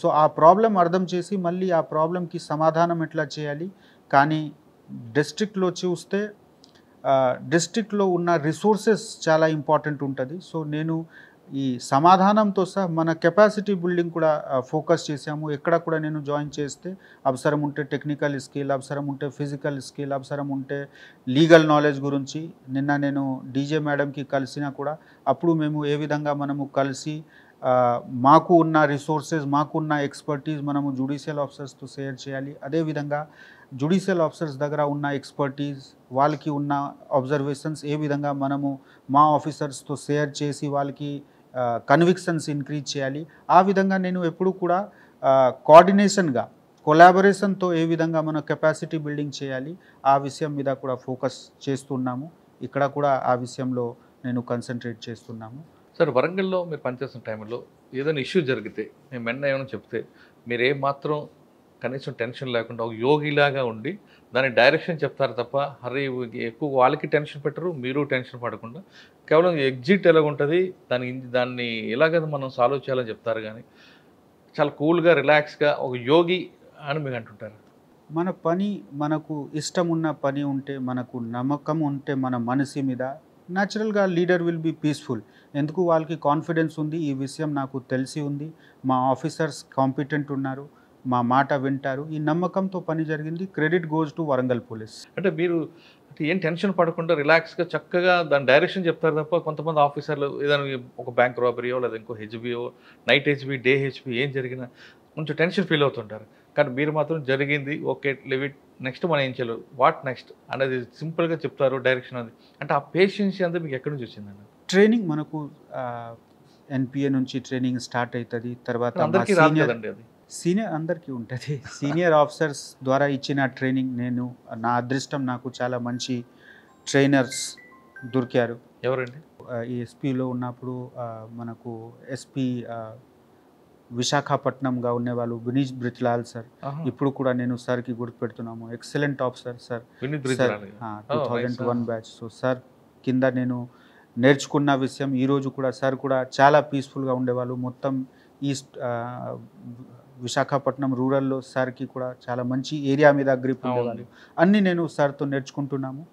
Speaker 3: సో ఆ ప్రాబ్లం అర్థం చేసి మళ్ళీ ఆ ప్రాబ్లంకి సమాధానం ఎట్లా చేయాలి. కానీ డిస్ట్రిక్ట్లో చూస్తే డిస్ట్రిక్ట్లో ఉన్న రిసోర్సెస్ చాలా ఇంపార్టెంట్ ఉంటుంది. సో నేను ఈ సమాధానంతో సహా మన కెపాసిటీ బిల్డింగ్ కూడా ఫోకస్ చేశాము. ఎక్కడ కూడా నేను జాయిన్ చేస్తే అవసరం ఉంటే టెక్నికల్ స్కిల్, అవసరం ఉంటే ఫిజికల్ స్కిల్, అవసరం ఉంటే లీగల్ నాలెడ్జ్ గురించి. నిన్న నేను డీజే మేడంకి కలిసినా కూడా అప్పుడు మేము ఏ విధంగా మనము కలిసి మాకు ఉన్న రిసోర్సెస్, మాకున్న ఎక్స్పర్టీస్ మనము జ్యుడిషియల్ ఆఫీసర్స్తో షేర్ చేయాలి. అదేవిధంగా జ్యుడిషియల్ ఆఫీసర్స్ దగ్గర ఉన్న ఎక్స్పర్టీస్, వాళ్ళకి ఉన్న అబ్జర్వేషన్స్ ఏ విధంగా మనము మా ఆఫీసర్స్తో షేర్ చేసి వాళ్ళకి కన్విక్షన్స్ ఇంక్రీజ్ చేయాలి. ఆ విధంగా నేను ఎప్పుడు కూడా కోఆర్డినేషన్గా, కొలాబరేషన్తో ఏ విధంగా మన కెపాసిటీ బిల్డింగ్ చేయాలి, ఆ విషయం మీద కూడా ఫోకస్ చేస్తున్నాము. ఇక్కడ కూడా ఆ విషయంలో నేను కాన్సన్ట్రేట్ చేస్తున్నాము.
Speaker 2: సార్ వరంగల్లో మీరు పనిచేస్తున్న టైంలో ఏదైనా ఇష్యూ జరిగితే, మేము వెంటనే ఏమైనా చెప్తే మీరు ఏమాత్రం కనీసం టెన్షన్ లేకుండా ఒక యోగిలాగా ఉండి దాని డైరెక్షన్ చెప్తారు తప్ప, హరి ఎక్కువ వాళ్ళకి టెన్షన్ పెట్టరు, మీరు టెన్షన్ పడకుండా కేవలం ఎగ్జిట్ ఎలా ఉంటుంది, దాన్ని ఎలాగ మనం సాల్వ్ చేయాలని చెప్తారు. కానీ చాలా కూల్గా, రిలాక్స్గా ఒక యోగి అని మీరు అంటుంటారు.
Speaker 3: మన పని, మనకు ఇష్టం ఉన్న పని ఉంటే, మనకు నమ్మకం ఉంటే మన మనసు మీద, న్యాచురల్గా లీడర్ విల్ బీ పీస్ఫుల్. ఎందుకు వాళ్ళకి కాన్ఫిడెన్స్ ఉంది, ఈ విషయం నాకు తెలిసి ఉంది, మా ఆఫీసర్స్ కాంపిటెంట్ ఉన్నారు, మా మాట వింటారు, ఈ నమ్మకంతో పని జరిగింది. Credit goes to Warangal police.
Speaker 2: అంటే మీరు ఏం టెన్షన్ పడకుండా రిలాక్స్గా చక్కగా దాని డైరెక్షన్ చెప్తారు తప్ప, కొంతమంది ఆఫీసర్లు ఏదైనా ఒక బ్యాంక్ రాబరీయో లేదా ఇంకో హెచ్బియో, నైట్ హెచ్బి, డే హెచ్బి ఏం జరిగినా కొంచెం టెన్షన్ ఫీల్ అవుతుంటారు. కానీ మీరు మాత్రం జరిగింది ఓకే, లివ్ ఇట్, నెక్స్ట్ మనం ఏం చేయలేదు, వాట్ నెక్స్ట్ అనేది సింపుల్గా చెప్తారు డైరెక్షన్. అది అంటే ఆ పేషెన్సీ అంతా మీకు ఎక్కడి నుంచి వచ్చిందండి?
Speaker 3: ట్రైనింగ్ మనకు ఎన్పిఏ నుంచి ట్రైనింగ్ స్టార్ట్ అవుతుంది. తర్వాత
Speaker 2: అందరికీ రాదు కదండి అది.
Speaker 3: సీనియర్ అందరికీ ఉంటుంది. సీనియర్ ఆఫీసర్స్ ద్వారా ఇచ్చిన ట్రైనింగ్, నా అదృష్టం, నాకు చాలా మంచి ట్రైనర్స్ దొరికారు.
Speaker 2: ఎవరండి?
Speaker 3: ఈ ఎస్పీలో ఉన్నప్పుడు మనకు ఎస్పీ విశాఖపట్నంగా ఉండేవాళ్ళు వినీత్ బ్రిజ్లాల్ సార్. ఇప్పుడు కూడా నేను సార్కి గుర్తుపెడుతున్నాము. Excellent officer sir.
Speaker 2: Vineet
Speaker 3: sir
Speaker 2: Brijlal.
Speaker 3: 2001 batch. So sir కింద నేను నేర్చుకున్న విషయం ఈరోజు కూడా సార్ కూడా చాలా పీస్ఫుల్గా ఉండేవాళ్ళు. మొత్తం ఈస్ట్ విశాఖపట్నం రూరల్లో సార్కి కూడా చాలా మంచి ఏరియా మీద గ్రిప్ ఉండేవాళ్ళు. అన్నీ నేను సార్తో నేర్చుకుంటున్నాము.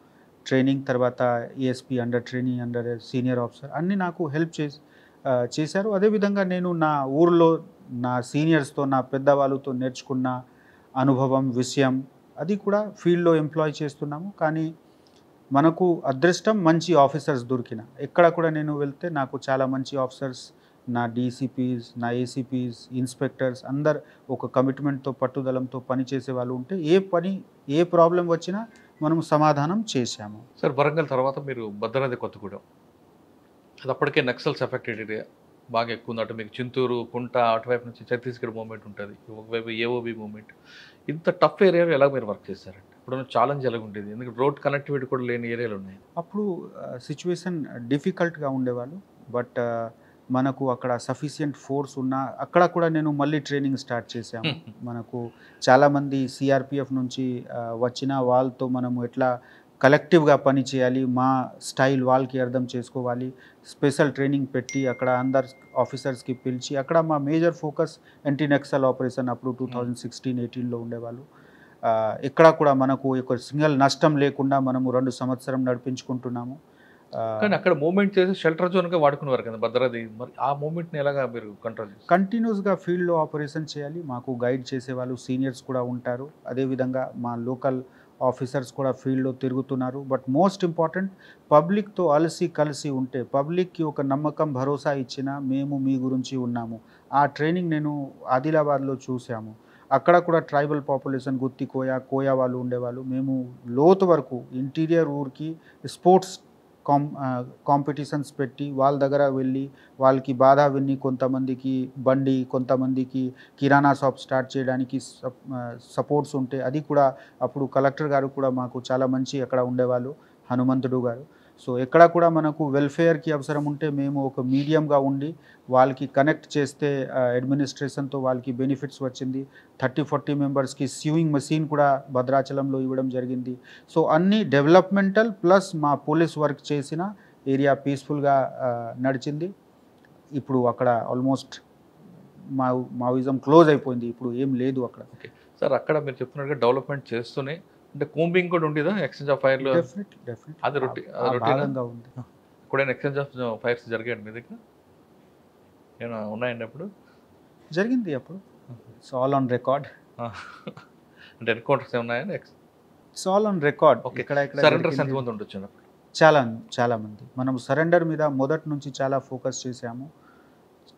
Speaker 3: ట్రైనింగ్ తర్వాత ASP under training under senior officer అన్నీ నాకు హెల్ప్ చేశారు. అదేవిధంగా నేను నా ఊర్లో నా సీనియర్స్తో నా పెద్దవాళ్ళతో నేర్చుకున్న అనుభవం విషయం అది కూడా ఫీల్డ్లో ఎంప్లాయ్ చేస్తున్నాము. కానీ మనకు అదృష్టం మంచి ఆఫీసర్స్ దొరికిన ఎక్కడ కూడా నేను వెళ్తే నాకు చాలా మంచి ఆఫీసర్స్ నా డీసీపీస్ నా ఏసీపీస్ ఇన్స్పెక్టర్స్ అందరు ఒక కమిట్మెంట్తో పట్టుదలంతో పనిచేసే వాళ్ళు ఉంటే ఏ ప్రాబ్లం వచ్చినా మనం సమాధానం చేశాము.
Speaker 2: సార్ వరంగల్ తర్వాత మీరు భద్రాద్రి కొత్తగూడెం, అది అప్పటికే నక్సల్స్ ఎఫెక్టెడ్ ఏరియా బాగా ఎక్కువ ఉంది. అటు మీకు చింతూరు కుంట అటువైపు నుంచి ఛత్తీస్గఢ్ మూవ్మెంట్ ఉంటుంది, ఒకవైపు ఏఓబి మూవ్మెంట్. ఇంత టఫ్ ఏరియాలో ఎలా మీరు వర్క్ చేశారండి? ఇప్పుడు ఛాలెంజ్ ఎలా ఉండేది? ఎందుకంటే రోడ్ కనెక్టివిటీ కూడా లేని ఏరియాలు ఉన్నాయి.
Speaker 3: అప్పుడు సిచ్యువేషన్ డిఫికల్ట్గా ఉండేవాళ్ళు. బట్ మనకు అక్కడ సఫిషియంట్ ఫోర్స్ ఉన్నా అక్కడ కూడా నేను మళ్ళీ ట్రైనింగ్ స్టార్ట్ చేశాము. మనకు చాలామంది సిఆర్పిఎఫ్ నుంచి వచ్చిన వాళ్ళతో మనము ఎట్లా కలెక్టివ్గా పని చేయాలి, మా స్టైల్ వాళ్ళకి అర్థం చేసుకోవాలి. స్పెషల్ ట్రైనింగ్ పెట్టి అక్కడ అందరు ఆఫీసర్స్కి పిలిచి అక్కడ మా major focus anti Naxal operation అప్పుడు 2016-18లో ఉండేవాళ్ళు. ఎక్కడ కూడా మనకు ఒక సింగిల్ నష్టం లేకుండా మనము 2 సంవత్సరం నడిపించుకుంటున్నాము.
Speaker 2: కానీ అక్కడ మూవ్మెంట్ చేసి షెల్టర్ జోన్గా వాడుకునేవారు కదా భద్రాద్రి. మరి ఆ మూవ్మెంట్ని ఎలాగా మీరు కంట్రోల్ చేస్తారు?
Speaker 3: కంటిన్యూస్గా ఫీల్డ్లో ఆపరేషన్ చేయాలి. మాకు గైడ్ చేసేవాళ్ళు సీనియర్స్ కూడా ఉంటారు. అదేవిధంగా మా లోకల్ ఆఫీసర్స్ కూడా ఫీల్డ్లో తిరుగుతున్నారు. బట్ మోస్ట్ ఇంపార్టెంట్ పబ్లిక్తో కలిసి ఉంటే పబ్లిక్కి ఒక నమ్మకం భరోసా ఇచ్చిన మేము మీ గురించి ఉన్నాము. ఆ ట్రైనింగ్ నేను ఆదిలాబాద్లో చూసాము. అక్కడ కూడా ట్రైబల్ పాపులేషన్ గుత్తి కోయా వాళ్ళు ఉండేవాళ్ళు. మేము లోతు వరకు ఇంటీరియర్ ఊరికి స్పోర్ట్స్ కాంపిటీషన్స్ పెట్టి వాళ్ళ దగ్గర వెళ్ళి వాళ్ళకి బాధ విని కొంతమందికి బండి కొంతమందికి కిరాణా షాప్ స్టార్ట్ చేయడానికి సపోర్ట్స్ ఉంటే అది కూడా అప్పుడు కలెక్టర్ గారు కూడా మాకు చాలా మంచి అక్కడ ఉండేవాళ్ళు హనుమంతుడు గారు. సో ఎక్కడ కూడా మనకు వెల్ఫేర్కి అవసరం ఉంటే మేము ఒక మీడియంగా ఉండి వాళ్ళకి కనెక్ట్ చేస్తే అడ్మినిస్ట్రేషన్తో వాళ్ళకి బెనిఫిట్స్ వచ్చింది. 30-40 మెంబర్స్కి స్యూయింగ్ మెషిన్ కూడా భద్రాచలంలో ఇవ్వడం జరిగింది. సో అన్ని డెవలప్మెంటల్ ప్లస్ మా పోలీస్ వర్క్ చేసిన ఏరియా పీస్ఫుల్గా నడిచింది. ఇప్పుడు అక్కడ ఆల్మోస్ట్ మావిజం క్లోజ్ అయిపోయింది. ఇప్పుడు ఏం లేదు అక్కడ.
Speaker 2: ఓకే సార్, అక్కడ మీరు చెప్తున్నట్టుగా డెవలప్మెంట్ చేస్తూనే అంటే కూంబింగ్ కూడా ఉండేదా? ఎక్స్చేంజ్ ఆఫ్ ఫైర్లు అది రొటీన్
Speaker 3: ఉంది.
Speaker 2: ఇప్పుడైనా ఎక్స్చేంజ్ ఆఫ్ ఫైర్స్ జరిగాయండి మీ దగ్గర? ఏమైనా ఉన్నాయండి అప్పుడు?
Speaker 3: జరిగింది అప్పుడు. It's all on record.
Speaker 2: అంటే ఎన్కౌంటర్స్ ఏమన్నాయని?
Speaker 3: It's all on record.
Speaker 2: Surrenders ఎంతమంది ఉండొచ్చు అప్పుడు?
Speaker 3: చాలా మంది. మనం సరెండర్ మీద మొదటి నుంచి చాలా ఫోకస్ చేసాము.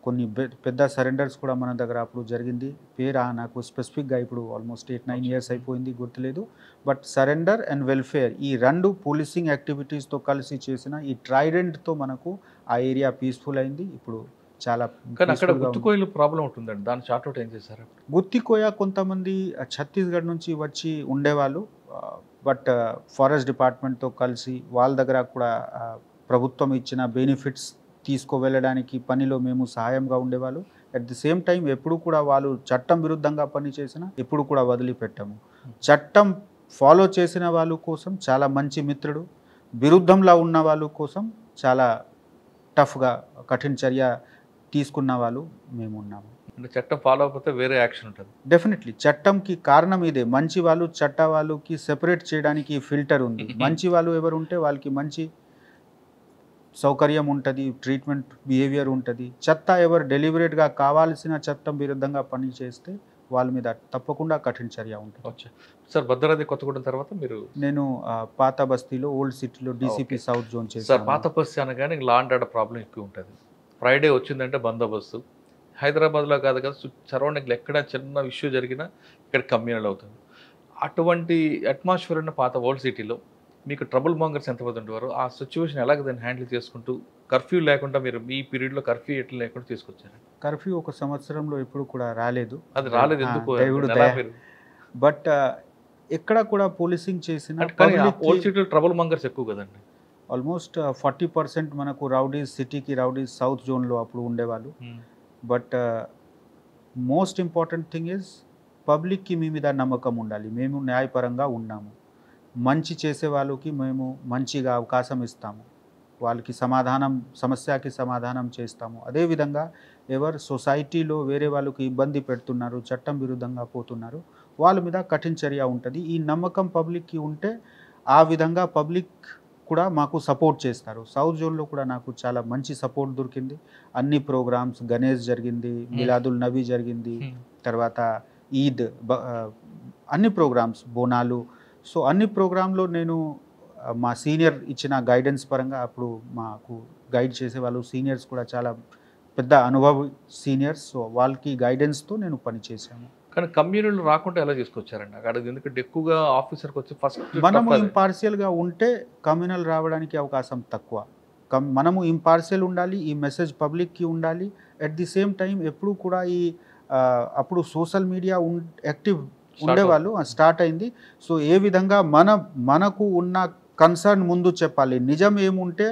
Speaker 3: కొన్ని పెద్ద సరెండర్స్ కూడా మన దగ్గర అప్పుడు జరిగింది. పేరు నాకు స్పెసిఫిక్గా ఇప్పుడు ఆల్మోస్ట్ 8-9 ఇయర్స్ అయిపోయింది, గుర్తులేదు. బట్ సరెండర్ అండ్ వెల్ఫేర్ ఈ 2 పోలీసింగ్ యాక్టివిటీస్తో కలిసి చేసిన ఈ ట్రైడెంట్తో మనకు ఆ ఏరియా పీస్ఫుల్ అయింది. ఇప్పుడు చాలా.
Speaker 2: కానీ అక్కడ గుత్తికోయలు ప్రాబ్లం ఉంటుందండి, దాన్ని షార్ట్అవుట్ ఏం చేశారు?
Speaker 3: గుత్తికోయ కొంతమంది ఛత్తీస్గఢ్ నుంచి వచ్చి ఉండేవాళ్ళు. బట్ ఫారెస్ట్ డిపార్ట్మెంట్తో కలిసి వాళ్ళ దగ్గర కూడా ప్రభుత్వం ఇచ్చిన బెనిఫిట్స్ తీసుకువెళ్ళడానికి పనిలో మేము సహాయంగా ఉండేవాళ్ళు. అట్ ది సేమ్ టైం ఎప్పుడు కూడా వాళ్ళు చట్టం విరుద్ధంగా పని చేసినా ఎప్పుడు కూడా వదిలిపెట్టాము. చట్టం ఫాలో చేసిన వాళ్ళ కోసం చాలా మంచి మిత్రుడు, విరుద్ధంలో ఉన్న వాళ్ళ కోసం చాలా టఫ్గా కఠిన చర్య తీసుకున్న వాళ్ళు మేము ఉన్నాము.
Speaker 2: అంటే చట్టం ఫాలో అవ్వకపోతే వేరే యాక్షన్ ఉంటుంది.
Speaker 3: డెఫినెట్లీ చట్టంకి కారణం ఇదే. మంచి వాళ్ళు చట్ట వాళ్ళకి సెపరేట్ చేయడానికి ఫిల్టర్ ఉంది. మంచి వాళ్ళు ఎవరు ఉంటే వాళ్ళకి మంచి సౌకర్యం ఉంటుంది, ట్రీట్మెంట్ బిహేవియర్ ఉంటుంది. చెత్త ఎవరు డెలిబరేట్గా కావాల్సిన చట్టం విరుద్ధంగా పని చేస్తే వాళ్ళ మీద తప్పకుండా కఠిన చర్య ఉంటుంది.
Speaker 2: సార్ భద్రాద్రి కొత్తగూడెం తర్వాత నేను
Speaker 3: పాత బస్తీలో ఓల్డ్ సిటీలో డీసీపీ సౌత్ జోన్ చేశాను.
Speaker 2: సార్ పాత బస్తీ అనగానే లా అండ్ ఆర్డర్ ప్రాబ్లం ఎక్కువ ఉంటుంది. ఫ్రైడే వచ్చిందంటే బందోబస్తు. హైదరాబాద్లో కాదు కదా, సరౌండింగ్లో ఎక్కడ చిన్న ఇష్యూ జరిగినా ఇక్కడ కమ్యూనల్ అవుతుంది. అటువంటి అట్మాస్ఫియర్ ఉన్న పాత ఓల్డ్ సిటీలో మీకు ట్రబుల్ మాంగర్స్ ఎంతమంది ఉండేవారు? ఆ సిచ్యువేషన్ ఎలాగ దాన్ని హ్యాండిల్ చేసుకుంటూ కర్ఫ్యూ లేకుండా మీరు ఈ పీరియడ్లో కర్ఫ్యూ ఎట్లా లేకుండా తీసుకొచ్చారు?
Speaker 3: కర్ఫ్యూ ఒక సంవత్సరంలో ఎప్పుడు కూడా రాలేదు.
Speaker 2: అది రాలేదు ఎందుకు?
Speaker 3: బట్ ఎక్కడ కూడా పోలీసింగ్ చేసిన
Speaker 2: కానీ ఓల్డ్ సిటీలో ట్రబుల్ మంగర్స్ ఎక్కువ కదండి.
Speaker 3: ఆల్మోస్ట్ 40% మనకు రౌడీస్, సిటీకి రౌడీస్ సౌత్ జోన్లో అప్పుడు ఉండేవాళ్ళు. But most important thing is పబ్లిక్కి మీ మీద నమ్మకం ఉండాలి. మేము న్యాయపరంగా ఉన్నాము, మంచి చేసే వాళ్ళకి మేము మంచిగా అవకాశం ఇస్తాము, వాళ్ళకి సమస్యకి సమాధానం చేస్తాము. అదేవిధంగా ఎవరు సొసైటీలో వేరే వాళ్ళకి ఇబ్బంది పెడుతున్నారు, చట్టం విరుద్ధంగా పోతున్నారు, వాళ్ళ మీద కఠిన చర్య ఉంటుంది. ఈ నమ్మకం పబ్లిక్కి ఉంటే ఆ విధంగా పబ్లిక్ కూడా మాకు సపోర్ట్ చేస్తారు. సౌత్ జోన్లో కూడా నాకు చాలా మంచి సపోర్ట్ దొరికింది. అన్ని ప్రోగ్రామ్స్, గణేష్ జరిగింది, మిలాదుల్ నబీ జరిగింది, తర్వాత ఈద్, అన్ని ప్రోగ్రామ్స్, బోనాలు. సో అన్ని ప్రోగ్రాంలో నేను మా సీనియర్ ఇచ్చిన గైడెన్స్ పరంగా అప్పుడు మాకు గైడ్ చేసే వాళ్ళు సీనియర్స్ కూడా చాలా పెద్ద అనుభవి సీనియర్స్. సో వాళ్ళకి గైడెన్స్తో నేను పనిచేశాను.
Speaker 2: కానీ కమ్యూనిటీలు రాకుండా ఎలా తీసుకొచ్చారండి అక్కడ? ఎందుకంటే ఎక్కువగా ఆఫీసర్కి వచ్చి ఫస్ట్
Speaker 3: మనము ఇంపార్షియల్గా ఉంటే కమ్యూనల్ రావడానికి అవకాశం తక్కువ. మనము ఇంపార్షియల్ ఉండాలి, ఈ మెసేజ్ పబ్లిక్కి ఉండాలి. అట్ ది సేమ్ టైం ఎప్పుడు కూడా ఈ అప్పుడు సోషల్ మీడియా యాక్టివ్ ఉండేవాళ్ళు, స్టార్ట్ అయింది. సో ఏ విధంగా మనకు ఉన్న కన్సర్న్ ముందు చెప్పాలి. నిజం ఏముంటే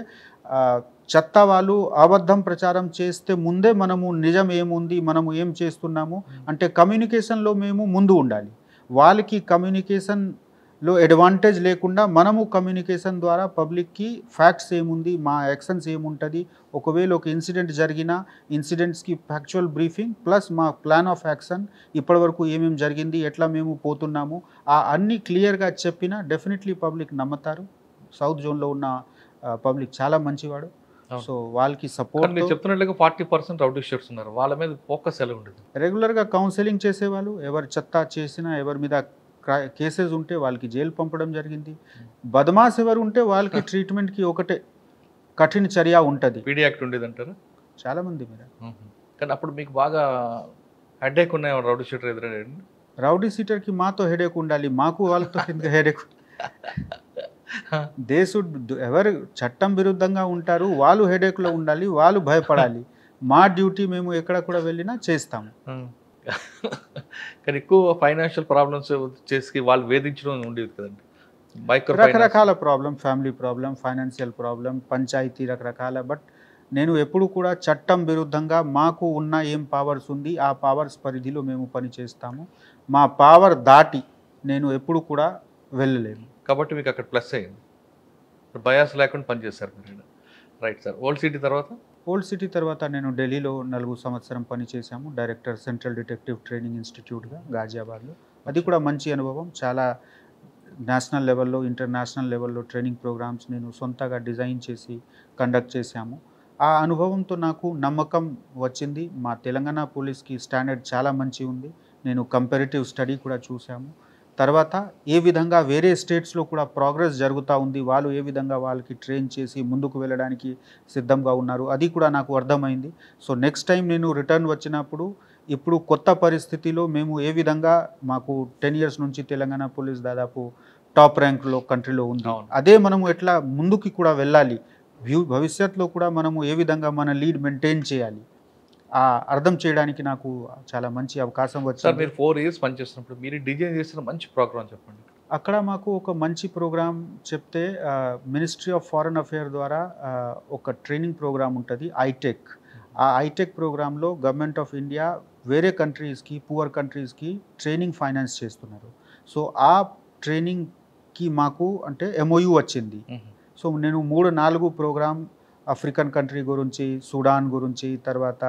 Speaker 3: చెత్త వాళ్ళు అబద్ధం ప్రచారం చేస్తే ముందే మనము నిజం ఏముంది, మనము ఏం చేస్తున్నాము అంటే కమ్యూనికేషన్లో మేము ముందు ఉండాలి. వాళ్ళకి కమ్యూనికేషన్లో అడ్వాంటేజ్ లేకుండా మనము కమ్యూనికేషన్ ద్వారా పబ్లిక్కి ఫ్యాక్ట్స్ ఏముంది, మా యాక్షన్స్ ఏముంటుంది, ఒకవేళ ఒక ఇన్సిడెంట్ జరిగినా ఇన్సిడెంట్స్కి ఫ్యాక్చువల్ బ్రీఫింగ్ ప్లస్ మా ప్లాన్ ఆఫ్ యాక్షన్, ఇప్పటివరకు ఏమేమి జరిగింది, ఎట్లా మేము పోతున్నాము, అన్నీ క్లియర్గా చెప్పినా డెఫినెట్లీ పబ్లిక్ నమ్ముతారు. సౌత్ జోన్లో ఉన్న పబ్లిక్ చాలా మంచివాడు. సో వాళ్ళకి సపోర్ట్
Speaker 2: చెప్తున్నట్లుగా 40% రౌడీ షీటర్స్ ఉన్నారు, వాళ్ళ మీద ఫోకస్ ఎలా ఉండేది?
Speaker 3: రెగ్యులర్గా కౌన్సిలింగ్ చేసేవాళ్ళు, ఎవరు చెత్త చేసినా, ఎవరి మీద కేసెస్ ఉంటే వాళ్ళకి జైలు పంపడం జరిగింది. బదమాస్ ఎవరు ఉంటే వాళ్ళకి ట్రీట్మెంట్కి ఒకటే కఠిన చర్య ఉంటుంది.
Speaker 2: పీడీ యాక్ట్ ఉండేది అంటారా?
Speaker 3: చాలా మంది మీద.
Speaker 2: కానీ అప్పుడు మీకు బాగా హెడేక్ ఉన్నాయి రౌడీ షీటర్ ఎదురైంది?
Speaker 3: రౌడీ షీటర్కి మాతో హెడేక్ ఉండాలి, మాకు వాళ్ళతో ఎందుకు హెడేక్? ఎవరు చట్టం విరుద్ధంగా ఉంటారు వాళ్ళు హెడేక్లో ఉండాలి, వాళ్ళు భయపడాలి. మా డ్యూటీ మేము ఎక్కడ కూడా వెళ్ళినా చేస్తాము.
Speaker 2: కానీ ఎక్కువ ఫైనాన్షియల్ ప్రాబ్లమ్స్ చేసి వాళ్ళు వేధించడం ఉండేది కదండి.
Speaker 3: రకరకాల problem, family problem, financial problem, పంచాయతీ రకరకాల. బట్ నేను ఎప్పుడు కూడా చట్టం విరుద్ధంగా మాకు ఉన్న ఏం పవర్స్ ఉంది ఆ పవర్స్ పరిధిలో మేము పని చేస్తాము. మా పవర్ దాటి నేను ఎప్పుడు కూడా వెళ్ళలేము.
Speaker 2: కాబట్టి మీకు అక్కడ ప్లస్ అయ్యింది, బయాస్ లేకుండా పనిచేస్తారు మీరు. Right sir. ఓల్డ్ సిటీ తర్వాత నేను ఢిల్లీలో 4 సంవత్సరం పనిచేశాము, డైరెక్టర్ సెంట్రల్ డిటెక్టివ్ ట్రైనింగ్ ఇన్స్టిట్యూట్గా గాజియాబాద్లో. అది కూడా మంచి అనుభవం. చాలా నేషనల్ లెవెల్లో, ఇంటర్నేషనల్ లెవెల్లో ట్రైనింగ్ ప్రోగ్రామ్స్ నేను సొంతగా డిజైన్ చేసి కండక్ట్ చేశాము. ఆ అనుభవంతో నాకు నమ్మకం వచ్చింది. మా తెలంగాణ పోలీస్కి స్టాండర్డ్ చాలా మంచి ఉంది. నేను కంపారిటివ్ స్టడీ కూడా చూశాము. తర్వాత ఏ విధంగా వేరే స్టేట్స్లో కూడా ప్రోగ్రెస్ జరుగుతూ ఉంది, వాళ్ళు ఏ విధంగా వాళ్ళకి ట్రైన్ చేసి ముందుకు వెళ్ళడానికి సిద్ధంగా ఉన్నారు, అది కూడా నాకు అర్థమైంది. సో నెక్స్ట్ టైం నేను రిటర్న్ వచ్చినప్పుడు ఇప్పుడు కొత్త పరిస్థితిలో మేము ఏ విధంగా, మాకు 10 years నుంచి తెలంగాణ పోలీస్ దాదాపు టాప్ ర్యాంక్లో కంట్రీలో ఉంది, అదే మనము ఎట్లా ముందుకి కూడా వెళ్ళాలి, భవిష్యత్తులో కూడా మనము ఏ విధంగా మన లీడ్ మెయింటైన్ చేయాలి, అర్థం చేయడానికి నాకు చాలా మంచి అవకాశం వచ్చింది. మీరు 4 years పనిచేస్తున్నప్పుడు మీరు డిజైన్ చేసిన మంచి ప్రోగ్రామ్ చెప్పండి.
Speaker 3: అక్కడ మాకు ఒక మంచి ప్రోగ్రామ్ చెప్తే మినిస్ట్రీ ఆఫ్ ఫారెన్ అఫేర్ ద్వారా ఒక ట్రైనింగ్ ప్రోగ్రామ్ ఉంటుంది, ఐటెక్. ఆ ఐటెక్ ప్రోగ్రాంలో గవర్నమెంట్ ఆఫ్ ఇండియా వేరే కంట్రీస్కి, పూర్ కంట్రీస్కి ట్రైనింగ్ ఫైనాన్స్ చేస్తున్నారు. సో ఆ ట్రైనింగ్కి మాకు అంటే MOU వచ్చింది. సో నేను 3-4 ప్రోగ్రామ్ ఆఫ్రికన్ కంట్రీ గురించి, సుడాన్ గురించి, తర్వాత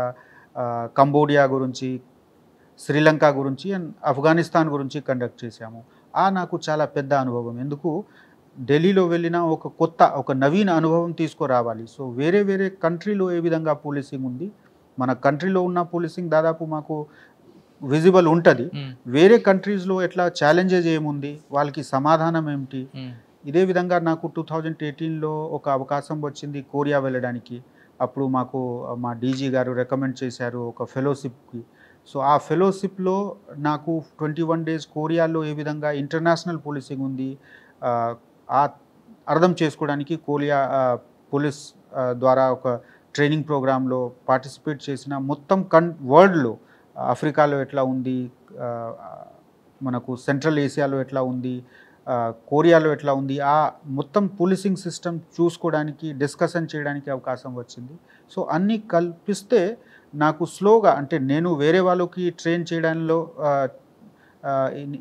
Speaker 3: కంబోడియా గురించి, శ్రీలంక గురించి అండ్ ఆఫ్ఘనిస్తాన్ గురించి కండక్ట్ చేశాము. నాకు చాలా పెద్ద అనుభవం. ఎందుకు ఢిల్లీలో వెళ్ళిన ఒక నవీన అనుభవం తీసుకురావాలి. సో వేరే వేరే కంట్రీలో ఏ విధంగా పోలీసింగ్ ఉంది, మన కంట్రీలో ఉన్న పోలీసింగ్ దాదాపు మాకు విజిబుల్ ఉంటుంది, వేరే కంట్రీస్లో ఎట్లా ఛాలెంజెస్ ఏముంది, వాళ్ళకి సమాధానం ఏమిటి. ఇదే విధంగా నాకు 2018లో ఒక అవకాశం వచ్చింది కొరియా వెళ్ళడానికి. అప్పుడు మాకు మా డీజీ గారు రికమెండ్ చేశారు ఒక ఫెలోషిప్కి. సో ఆ ఫెలోషిప్లో నాకు 21 days కొరియాలో ఏ విధంగా ఇంటర్నేషనల్ పోలీసింగ్ ఉంది అర్థం చేసుకోవడానికి కొరియా పోలీస్ ద్వారా ఒక ట్రైనింగ్ ప్రోగ్రాంలో పార్టిసిపేట్ చేసిన. మొత్తం వరల్డ్లో ఆఫ్రికాలో ఎట్లా ఉంది, మనకు సెంట్రల్ ఏషియాలో ఎట్లా ఉంది, కొరియాలో ఎట్లా ఉంది, ఆ మొత్తం పోలీసింగ్ సిస్టమ్ చూసుకోవడానికి, డిస్కషన్ చేయడానికి అవకాశం వచ్చింది. సో అన్నీ కల్పిస్తే నాకు స్లోగా, అంటే నేను వేరే వాళ్ళకి ట్రైన్ చేయడంలో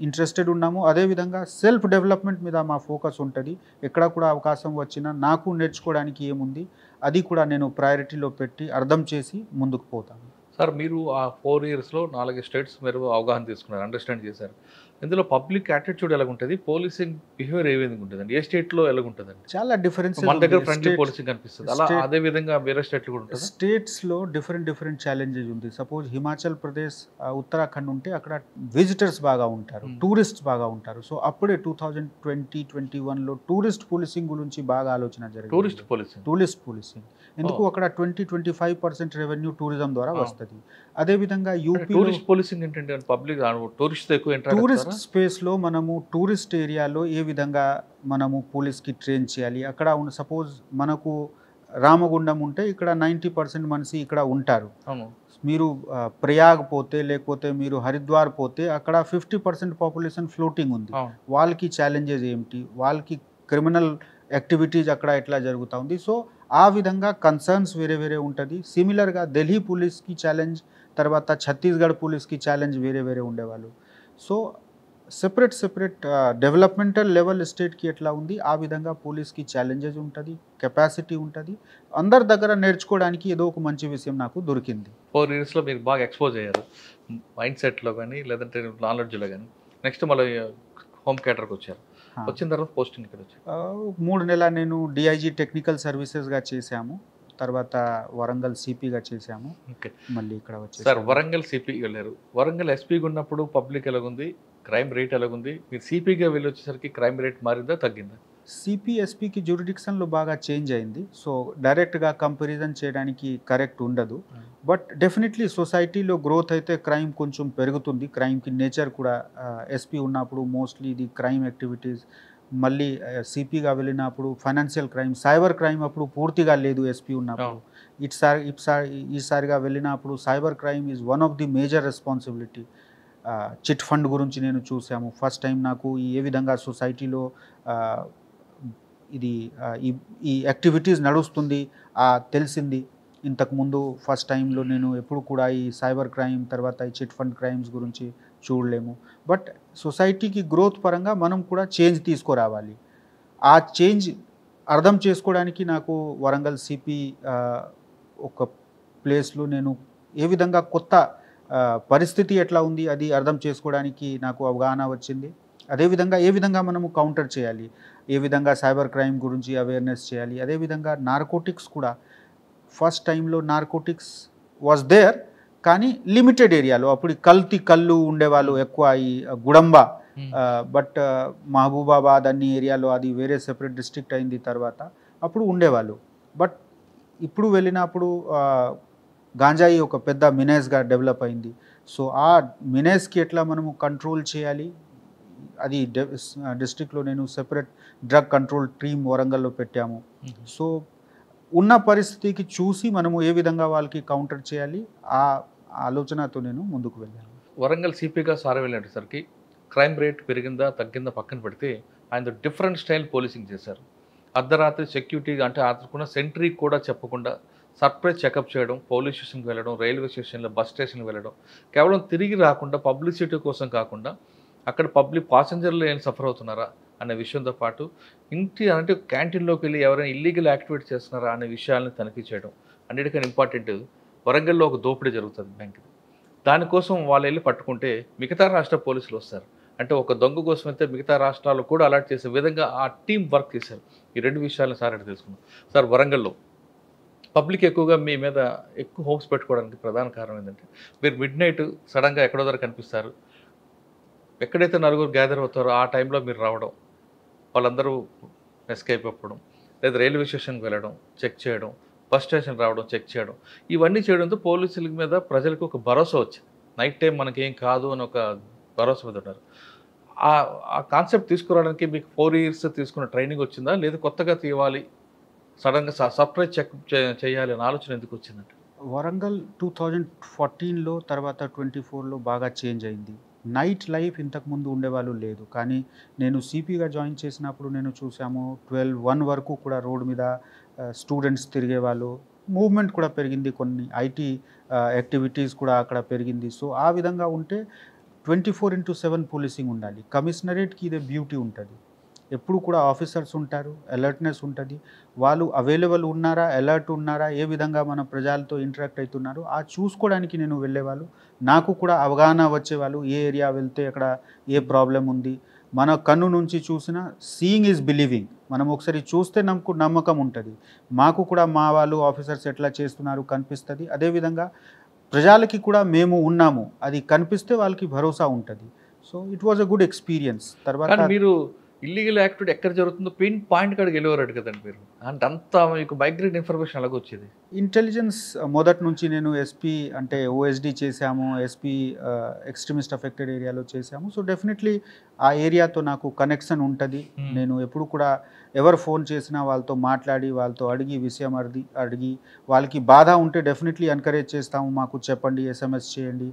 Speaker 3: ఇంట్రెస్టెడ్ ఉన్నాము. అదేవిధంగా సెల్ఫ్ డెవలప్మెంట్ మీద మా ఫోకస్ ఉంటుంది. ఎక్కడ కూడా అవకాశం వచ్చినా నాకు నేర్చుకోవడానికి ఏముంది అది కూడా నేను ప్రయారిటీలో పెట్టి అర్థం చేసి ముందుకు పోతాను.
Speaker 2: సార్ మీరు ఆ 4 ఇయర్స్లో 4 స్టేట్స్ మీరు అవగాహన తీసుకున్నారు, అండర్స్టాండ్ చేశారు. ఇందులో పబ్లిక్ యాటిట్యూడ్ ఎలాగుంటుంది, పోలీసింగ్ బిహేవియర్ ఏ విధంగా ఉంటుందండి, ఏ స్టేట్లో ఎలాగుంటుందండి?
Speaker 3: చాలా డిఫరెన్స్.
Speaker 2: మన దగ్గర ఫ్రెండ్లీ పోలీసింగ్ కనిపిస్తుంది, అలా అదే విధంగా వేరే స్టేట్లు కూడా ఉంటుంది.
Speaker 3: స్టేట్స్లో డిఫరెంట్ ఛాలెంజెస్ ఉంది. సపోజ్ హిమాచల్ ప్రదేశ్, ఉత్తరాఖండ్ ఉంటే అక్కడ విజిటర్స్ బాగా ఉంటారు, టూరిస్ట్ బాగా ఉంటారు. సో అప్పుడే 2020-21లో టూరిస్ట్ పోలీసింగ్ గురించి బాగా ఆలోచన జరిగింది. టూరిస్ట్ పోలీసింగ్ ఎందుకు, అక్కడ 20-25% రెవెన్యూ టూరిజం ద్వారా వస్తుంది. అదేవిధంగా యూపీ
Speaker 2: టూరిస్ట్ పోలీసింగ్ ఏంటంటే పబ్లిక్ టూరిస్ట్ ఎక్కువ
Speaker 3: టూరిస్ట్ స్పేస్లో మనము టూరిస్ట్ ఏరియాలో ఏ విధంగా మనము పోలీస్కి ట్రైన్ చేయాలి. అక్కడ సపోజ్ మనకు రామగుండం ఉంటే ఇక్కడ 90% మనిషి ఇక్కడ ఉంటారు. మీరు ప్రయాగ్ పోతే లేకపోతే మీరు హరిద్వార్ పోతే అక్కడ 50% పాపులేషన్ ఫ్లోటింగ్ ఉంది. వాళ్ళకి ఛాలెంజెస్ ఏమిటి, వాళ్ళకి క్రిమినల్ యాక్టివిటీస్ అక్కడ ఎట్లా జరుగుతూ ఉంది. సో ఆ విధంగా కన్సర్న్స్ వేరే వేరే ఉంటుంది. సిమిలర్గా ఢిల్లీ పోలీస్కి ఛాలెంజ్, తర్వాత ఛత్తీస్గఢ్ పోలీస్కి ఛాలెంజ్ వేరే వేరే ఉండేవాళ్ళు. సో సెపరేట్ డెవలప్మెంటల్ లెవెల్ స్టేట్కి ఎట్లా ఉంది ఆ విధంగా పోలీస్కి ఛాలెంజెస్ ఉంటుంది, కెపాసిటీ ఉంటుంది. అందరి దగ్గర నేర్చుకోవడానికి ఏదో ఒక మంచి విషయం నాకు దొరికింది.
Speaker 2: 4 ఇయర్స్లో మీరు బాగా ఎక్స్పోజ్ అయ్యారు, మైండ్ సెట్లో కానీ లేదంటే నాలెడ్జ్లో కానీ. నెక్స్ట్ మళ్ళీ హోమ్ క్యాటర్కి వచ్చారు, వచ్చిన తర్వాత పోస్టింగ్ ఇక్కడ వచ్చారు.
Speaker 3: 3 నెలలు నేను డిఐజీ టెక్నికల్ సర్వీసెస్గా చేశాము, తర్వాత వరంగల్ సిపిగా చేశాము. మళ్ళీ ఇక్కడ వచ్చి
Speaker 2: సార్ వరంగల్ సిపి వెళ్ళారు. వరంగల్ ఎస్పీగా ఉన్నప్పుడు పబ్లిక్ ఎలాగుంది, క్రైమ్ రేట్ ఎలాగుంది? మీరు సిపిగా వెళ్ళి వచ్చేసరికి క్రైమ్ రేట్ మారిందా తగ్గిందా?
Speaker 3: సిపి ఎస్పీకి జ్యూరిడిక్షన్లో బాగా చేంజ్ అయింది. సో డైరెక్ట్గా కంపారిజన్ చేయడానికి కరెక్ట్ ఉండదు. బట్ డెఫినెట్లీ సొసైటీలో గ్రోత్ అయితే క్రైమ్ కొంచెం పెరుగుతుంది. క్రైమ్కి నేచర్ కూడా ఎస్పీ ఉన్నప్పుడు మోస్ట్లీ ఇది క్రైమ్ యాక్టివిటీస్. మళ్ళీ సిపిగా వెళ్ళినప్పుడు ఫైనాన్షియల్ క్రైమ్, సైబర్ క్రైమ్ అప్పుడు పూర్తిగా లేదు ఎస్పీ ఉన్నప్పుడు. ఈసారిగా వెళ్ళినప్పుడు cyber crime is one of the major responsibility. Chit fund గురించి నేను చూసాము. ఫస్ట్ టైం నాకు ఏ విధంగా సొసైటీలో ఇది ఈ యాక్టివిటీస్ నడుస్తుంది తెలిసింది. ఇంతకుముందు ఫస్ట్ టైంలో నేను ఎప్పుడు కూడా ఈ సైబర్ క్రైమ్ తర్వాత ఈ చిట్ ఫండ్ క్రైమ్స్ గురించి చూడలేము. బట్ సొసైటీకి గ్రోత్ పరంగా మనం కూడా చేంజ్ తీసుకురావాలి. ఆ చేంజ్ అర్థం చేసుకోవడానికి నాకు వరంగల్ సిపి ఒక ప్లేస్లో నేను ఏ విధంగా కొత్త పరిస్థితి ఎట్లా ఉంది అది అర్థం చేసుకోవడానికి నాకు అవగాహన వచ్చింది. అదేవిధంగా ఏ విధంగా మనము కౌంటర్ చేయాలి, ఏ విధంగా సైబర్ క్రైమ్ గురించి అవేర్నెస్ చేయాలి. అదేవిధంగా నార్కోటిక్స్ కూడా ఫస్ట్ టైంలో నార్కోటిక్స్ వాజ్ దేర్, కానీ లిమిటెడ్ ఏరియాలో. అప్పుడు కళ్ళు ఉండేవాళ్ళు ఎక్కువ, ఈ గుడంబ. బట్ మహబూబాబాద్ అన్ని ఏరియాలో అది వేరే సెపరేట్ డిస్ట్రిక్ట్ అయింది తర్వాత, అప్పుడు ఉండేవాళ్ళు. బట్ ఇప్పుడు వెళ్ళినప్పుడు గాంజాయి ఒక పెద్ద మినేస్గా డెవలప్ అయింది. సో ఆ మినేస్కి ఎట్లా మనము కంట్రోల్ చేయాలి, అది డిస్ట్రిక్ట్లో నేను సెపరేట్ డ్రగ్ కంట్రోల్ టీమ్ వరంగల్లో పెట్టాము. సో ఉన్న పరిస్థితికి చూసి మనము ఏ విధంగా వాళ్ళకి కౌంటర్ చేయాలి ఆ ఆలోచనతో నేను ముందుకు వెళ్ళాను.
Speaker 2: వరంగల్ సిపిగా సార్ వెళ్ళేసరికి క్రైమ్ రేట్ పెరిగిందా తగ్గిందా పక్కన పెడితే ఆయన డిఫరెంట్ స్టైల్ పోలీసింగ్ చేశారు. అర్ధరాత్రి సెక్యూరిటీ అంటే ఆదుకున్న సెంట్రీ కూడా చెప్పకుండా సర్ప్రైజ్ చెకప్ చేయడం, పోలీస్ స్టేషన్కి వెళ్ళడం, రైల్వే స్టేషన్లో బస్ స్టేషన్కి వెళ్ళడం, కేవలం తిరిగి రాకుండా పబ్లిసిటీ కోసం కాకుండా అక్కడ పబ్లిక్ పాసెంజర్లు ఏం సఫర్ అవుతున్నారా అనే విషయంతో పాటు ఇంటి అంటే క్యాంటీన్లోకి వెళ్ళి ఎవరైనా ఇల్లీగల్ యాక్టివిటీ చేస్తున్నారా అనే విషయాలను తనిఖీ చేయడం. అన్నిటికన్నా ఇంపార్టెంట్, వరంగల్లో ఒక దోపిడీ జరుగుతుంది బ్యాంక్ది, దానికోసం వాళ్ళు వెళ్ళి పట్టుకుంటే మిగతా రాష్ట్ర పోలీసులు వస్తారు. అంటే ఒక దొంగ కోసం అయితే మిగతా రాష్ట్రాలు కూడా అలర్ట్ చేసే విధంగా ఆ టీం వర్క్ చేశారు. ఈ 2 విషయాలను సార్ అంటే తెలుసుకున్నాం. సార్ వరంగల్లో పబ్లిక్ ఎక్కువగా మీ మీద ఎక్కువ హోప్స్ పెట్టుకోవడానికి ప్రధాన కారణం ఏంటంటే మీరు మిడ్ నైట్ సడన్గా ఎక్కడో దగ్గర కనిపిస్తారు, ఎక్కడైతే నలుగురు గ్యాదర్ అవుతారో ఆ టైంలో మీరు రావడం, వాళ్ళందరూ ఎస్కేప్ అవ్వడం, లేదా రైల్వే స్టేషన్కి వెళ్ళడం చెక్ చేయడం, బస్ స్టేషన్ రావడం చెక్ చేయడం, ఇవన్నీ చేయడంతో పోలీసుల మీద ప్రజలకు ఒక భరోసా వచ్చింది. నైట్ టైం మనకేం కాదు అని ఒక భరోసా మీద ఉన్నారు. ఆ కాన్సెప్ట్ తీసుకురావడానికి మీకు 4 ఇయర్స్ తీసుకున్న ట్రైనింగ్ వచ్చిందా, లేదా కొత్తగా తీయాలి సడన్గా సర్ప్రైజ్ చెక్ చేయాలి అని ఆలోచన ఎందుకు వచ్చిందంటే?
Speaker 3: వరంగల్ 2014లో తర్వాత 24లో బాగా చేంజ్ అయింది. నైట్ లైఫ్ ఇంతకుముందు ఉండేవాళ్ళు లేదు. కానీ నేను సిపిగా జాయిన్ చేసినప్పుడు నేను చూసాము 12-1 వరకు కూడా రోడ్డు మీద స్టూడెంట్స్ తిరిగేవాళ్ళు. మూవ్‌మెంట్ కూడా పెరిగింది. కొన్ని ఐటీ యాక్టివిటీస్ కూడా అక్కడ పెరిగింది. సో, ఆ విధంగా ఉంటే 24/7 పోలీసింగ్ ఉండాలి. కమిషనరేట్‌కి ఇదే బ్యూటీ ఉంటది. ఎప్పుడు కూడా ఆఫీసర్స్ ఉంటారు, అలర్ట్‌నెస్ ఉంటది. వాళ్ళు అవైలబుల్ ఉన్నారా, అలర్ట్ ఉన్నారా, ఏ విధంగా మన ప్రజలతో ఇంటరాక్ట్ అవుతున్నారు, చూసుకోవడానికి నేను వెళ్ళేవాళ్ళు. నాకు కూడా అవగాహన వచ్చేవాళ్ళు. ఏ ఏరియా వెళ్తే అక్కడ ఏ ప్రాబ్లమ్ ఉంది. మన కన్ను నుంచి చూసినా సీయింగ్ ఈజ్ బిలీవింగ్. మనం ఒకసారి చూస్తే నమ్మకం ఉంటది. మాకు కూడా మా వాళ్ళు ఆఫీసర్స్ ఎట్లా చేస్తున్నారు కనిపిస్తది. అదేవిధంగా ప్రజలకి కూడా మేము ఉన్నాము. అది కనిపిస్తే వాళ్ళకి భరోసా ఉంటది. So, it was a good experience. తర్వాత
Speaker 2: కానీ మీరు ఇల్లీగల్ యాక్టివిటీ ఎక్కడ జరుగుతుందో పిన్ పాయింట్ కాడికి వెళ్ళేవారట కదండి మీరు. అంటే అంతా మీకు మైగ్రేట్ ఇన్ఫర్మేషన్ ఎలాగొచ్చేది?
Speaker 3: ఇంటెలిజెన్స్ మొదటి నుంచి నేను ఎస్పీ అంటే ఓఎస్డీ చేశాము, ఎస్పీ ఎక్స్ట్రీమిస్ట్ అఫెక్టెడ్ ఏరియాలో చేశాము. సో, డెఫినెట్లీ ఆ ఏరియాతో నాకు కనెక్షన్ ఉంటుంది. నేను ఎప్పుడు కూడా ఎవరు ఫోన్ చేసినా వాళ్ళతో మాట్లాడి, వాళ్ళతో అడిగి విషయం అడిగి వాళ్ళకి బాధ ఉంటే డెఫినెట్లీ ఎంకరేజ్ చేస్తాము. మాకు చెప్పండి, ఎస్ఎంఎస్ చేయండి.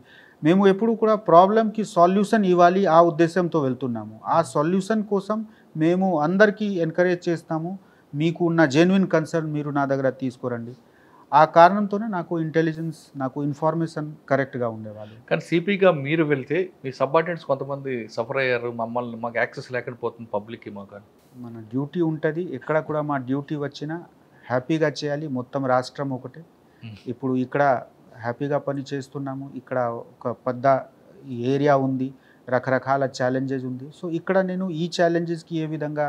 Speaker 3: మేము ఎప్పుడు కూడా ప్రాబ్లమ్కి సొల్యూషన్ ఇవ్వాలి ఆ ఉద్దేశంతో వెళ్తున్నాము. ఆ సొల్యూషన్ కోసం మేము అందరికీ ఎంకరేజ్ చేస్తాము. మీకు ఉన్న జెన్యున్ కన్సర్న్ మీరు నా దగ్గర తీసుకురండి. ఆ కారణంతోనే నాకు ఇంటెలిజెన్స్, నాకు ఇన్ఫర్మేషన్ కరెక్ట్గా ఉండేవాళ్ళు.
Speaker 2: కానీ సిపిగా మీరు వెళ్తే మీ సబార్డినేట్స్ కొంతమంది సఫర్ అయ్యారు. మాకు యాక్సెస్ లేకుండా పోతుంది పబ్లిక్కి మాకు.
Speaker 3: మన డ్యూటీ ఉంటుంది. ఎక్కడ కూడా మా డ్యూటీ వచ్చినా హ్యాపీగా చేయాలి. మొత్తం రాష్ట్రం ఒకటే. ఇప్పుడు ఇక్కడ హ్యాపీగా పని చేస్తున్నాము. ఇక్కడ ఒక పెద్ద ఏరియా ఉంది, రకరకాల ఛాలెంజెస్ ఉంది. సో, ఇక్కడ నేను ఈ ఛాలెంజెస్కి ఏ విధంగా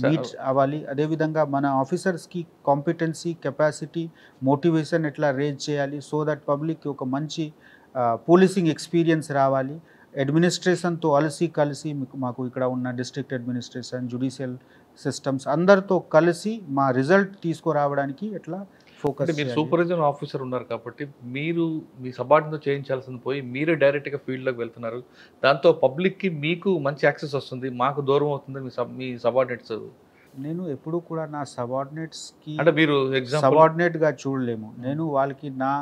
Speaker 3: మీట్ అవ్వాలి, అదేవిధంగా మన ఆఫీసర్స్కి కాంపిటెన్సీ, కెపాసిటీ, మోటివేషన్ ఎట్లా రేజ్ చేయాలి, సో దట్ పబ్లిక్కి ఒక మంచి పోలీసింగ్ ఎక్స్పీరియన్స్ రావాలి. అడ్మినిస్ట్రేషన్తో కలిసి మాకు ఇక్కడ ఉన్న డిస్ట్రిక్ట్ అడ్మినిస్ట్రేషన్, జ్యుడిషియల్ సిస్టమ్స్ అందరితో కలిసి మా రిజల్ట్ తీసుకురావడానికి ఎట్లా ఫోకస్.
Speaker 2: మీరు సూపర్విజన్ ఆఫీసర్ ఉన్నారు కాబట్టి మీరు మీ సబార్డినేట్తో చేయించాల్సింది పోయి మీరే డైరెక్ట్గా ఫీల్డ్లోకి వెళ్తున్నారు. దాంతో పబ్లిక్కి మీకు మంచి యాక్సెస్ వస్తుంది, మాకు దూరం అవుతుంది మీ సబార్డినేట్స్. నేను
Speaker 3: ఎప్పుడు కూడా నా సబార్డినేట్స్కి
Speaker 2: అంటే మీరు
Speaker 3: సబార్డినేట్గా చూడలేము. నేను వాళ్ళకి నా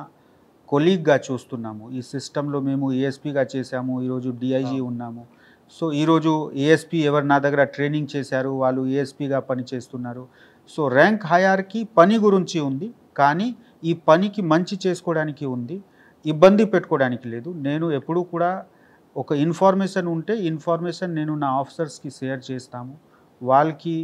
Speaker 3: కొలీగ్గా చూస్తున్నాము. ఈ సిస్టంలో మేము ఏఎస్పీగా చేశాము, ఈరోజు డిఐజీ ఉన్నాము. సో, ఈరోజు ఏఎస్పీ ఎవరు నా దగ్గర ట్రైనింగ్ చేశారు, వాళ్ళు ఏఎస్పీగా పనిచేస్తున్నారు. సో, ర్యాంక్ హైరార్కీ పని గురించి ఉంది, కానీ ఈ పనికి మంచి చేసుకోవడానికి ఉంది, ఇబ్బంది పెట్టుకోవడానికి లేదు. నేను ఎప్పుడు కూడా ఒక ఇన్ఫర్మేషన్ ఉంటే ఇన్ఫర్మేషన్ నేను నా ఆఫీసర్స్కి షేర్ చేస్తాము. వాళ్ళకి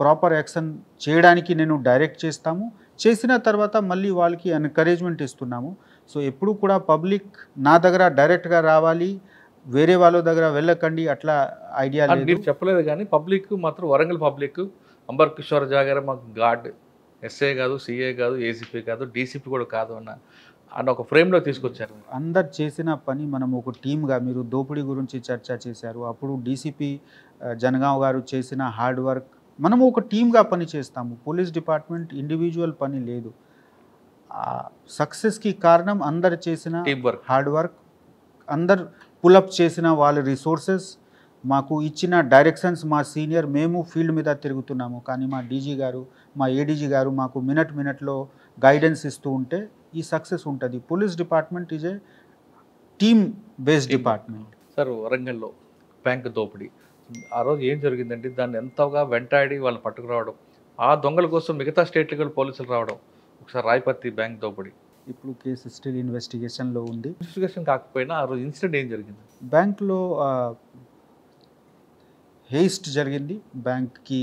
Speaker 3: ప్రాపర్ యాక్షన్ చేయడానికి నేను డైరెక్ట్ చేస్తాము. చేసిన తర్వాత మళ్ళీ వాళ్ళకి ఎంకరేజ్మెంట్ ఇస్తున్నాము. సో, ఎప్పుడు కూడా పబ్లిక్ నా దగ్గర డైరెక్ట్గా రావాలి, వేరే వాళ్ళ దగ్గర వెళ్ళకండి అట్లా ఐడియా లేదు.
Speaker 2: మీరు చెప్పలేదు కానీ పబ్లిక్ మాత్రం వరంగల్ పబ్లిక్ అంబర్ కిషోర్ జా గారు మాకు గార్డ్, ఎస్ఐ కాదు, సిఏ కాదు, ఏసీపీ కాదు, డీసీపీ కూడా కాదు అన్న ఒక ఫ్రేమ్లో తీసుకొచ్చారు.
Speaker 3: అందరు చేసిన పని మనం ఒక టీమ్గా, మీరు దోపిడీ గురించి చర్చ చేశారు, అప్పుడు డీసీపీ జనగావ్ గారు చేసిన హార్డ్ వర్క్, మనము ఒక టీమ్గా పని చేస్తాము. పోలీస్ డిపార్ట్మెంట్ ఇండివిజువల్ పని లేదు. సక్సెస్కి కారణం అందరు చేసిన
Speaker 2: టీమ్ వర్క్,
Speaker 3: హార్డ్ వర్క్, అందరు పుల్అప్ చేసిన వాళ్ళ రిసోర్సెస్, మాకు ఇచ్చిన డైరెక్షన్స్. మా సీనియర్ మేము ఫీల్డ్ మీద తిరుగుతున్నాము, కానీ మా డీజీ గారు, మా ఏడీజీ గారు మాకు మినిట్లో గైడెన్స్ ఇస్తూ ఉంటే ఈ సక్సెస్ ఉంటుంది. Police department is a team based department.
Speaker 2: Sir, వరంగల్లో బ్యాంక్ దోపిడీ ఆ రోజు ఏం జరిగిందండి? దాన్ని ఎంతగా వెంటాడి వాళ్ళని పట్టుకురావడం, ఆ దొంగల కోసం మిగతా స్టేట్లకు పోలీసులు రావడం, ఒకసారి రాయపర్తి బ్యాంక్ దోపిడీ.
Speaker 3: ఇప్పుడు కేసు స్టిల్ ఇన్వెస్టిగేషన్లో ఉంది.
Speaker 2: ఇన్వెస్టిగేషన్ కాకపోయినా ఆ రోజు ఇన్సిడెంట్ ఏం జరిగింది?
Speaker 3: బ్యాంక్లో హేస్ట్ జరిగింది. బ్యాంక్కి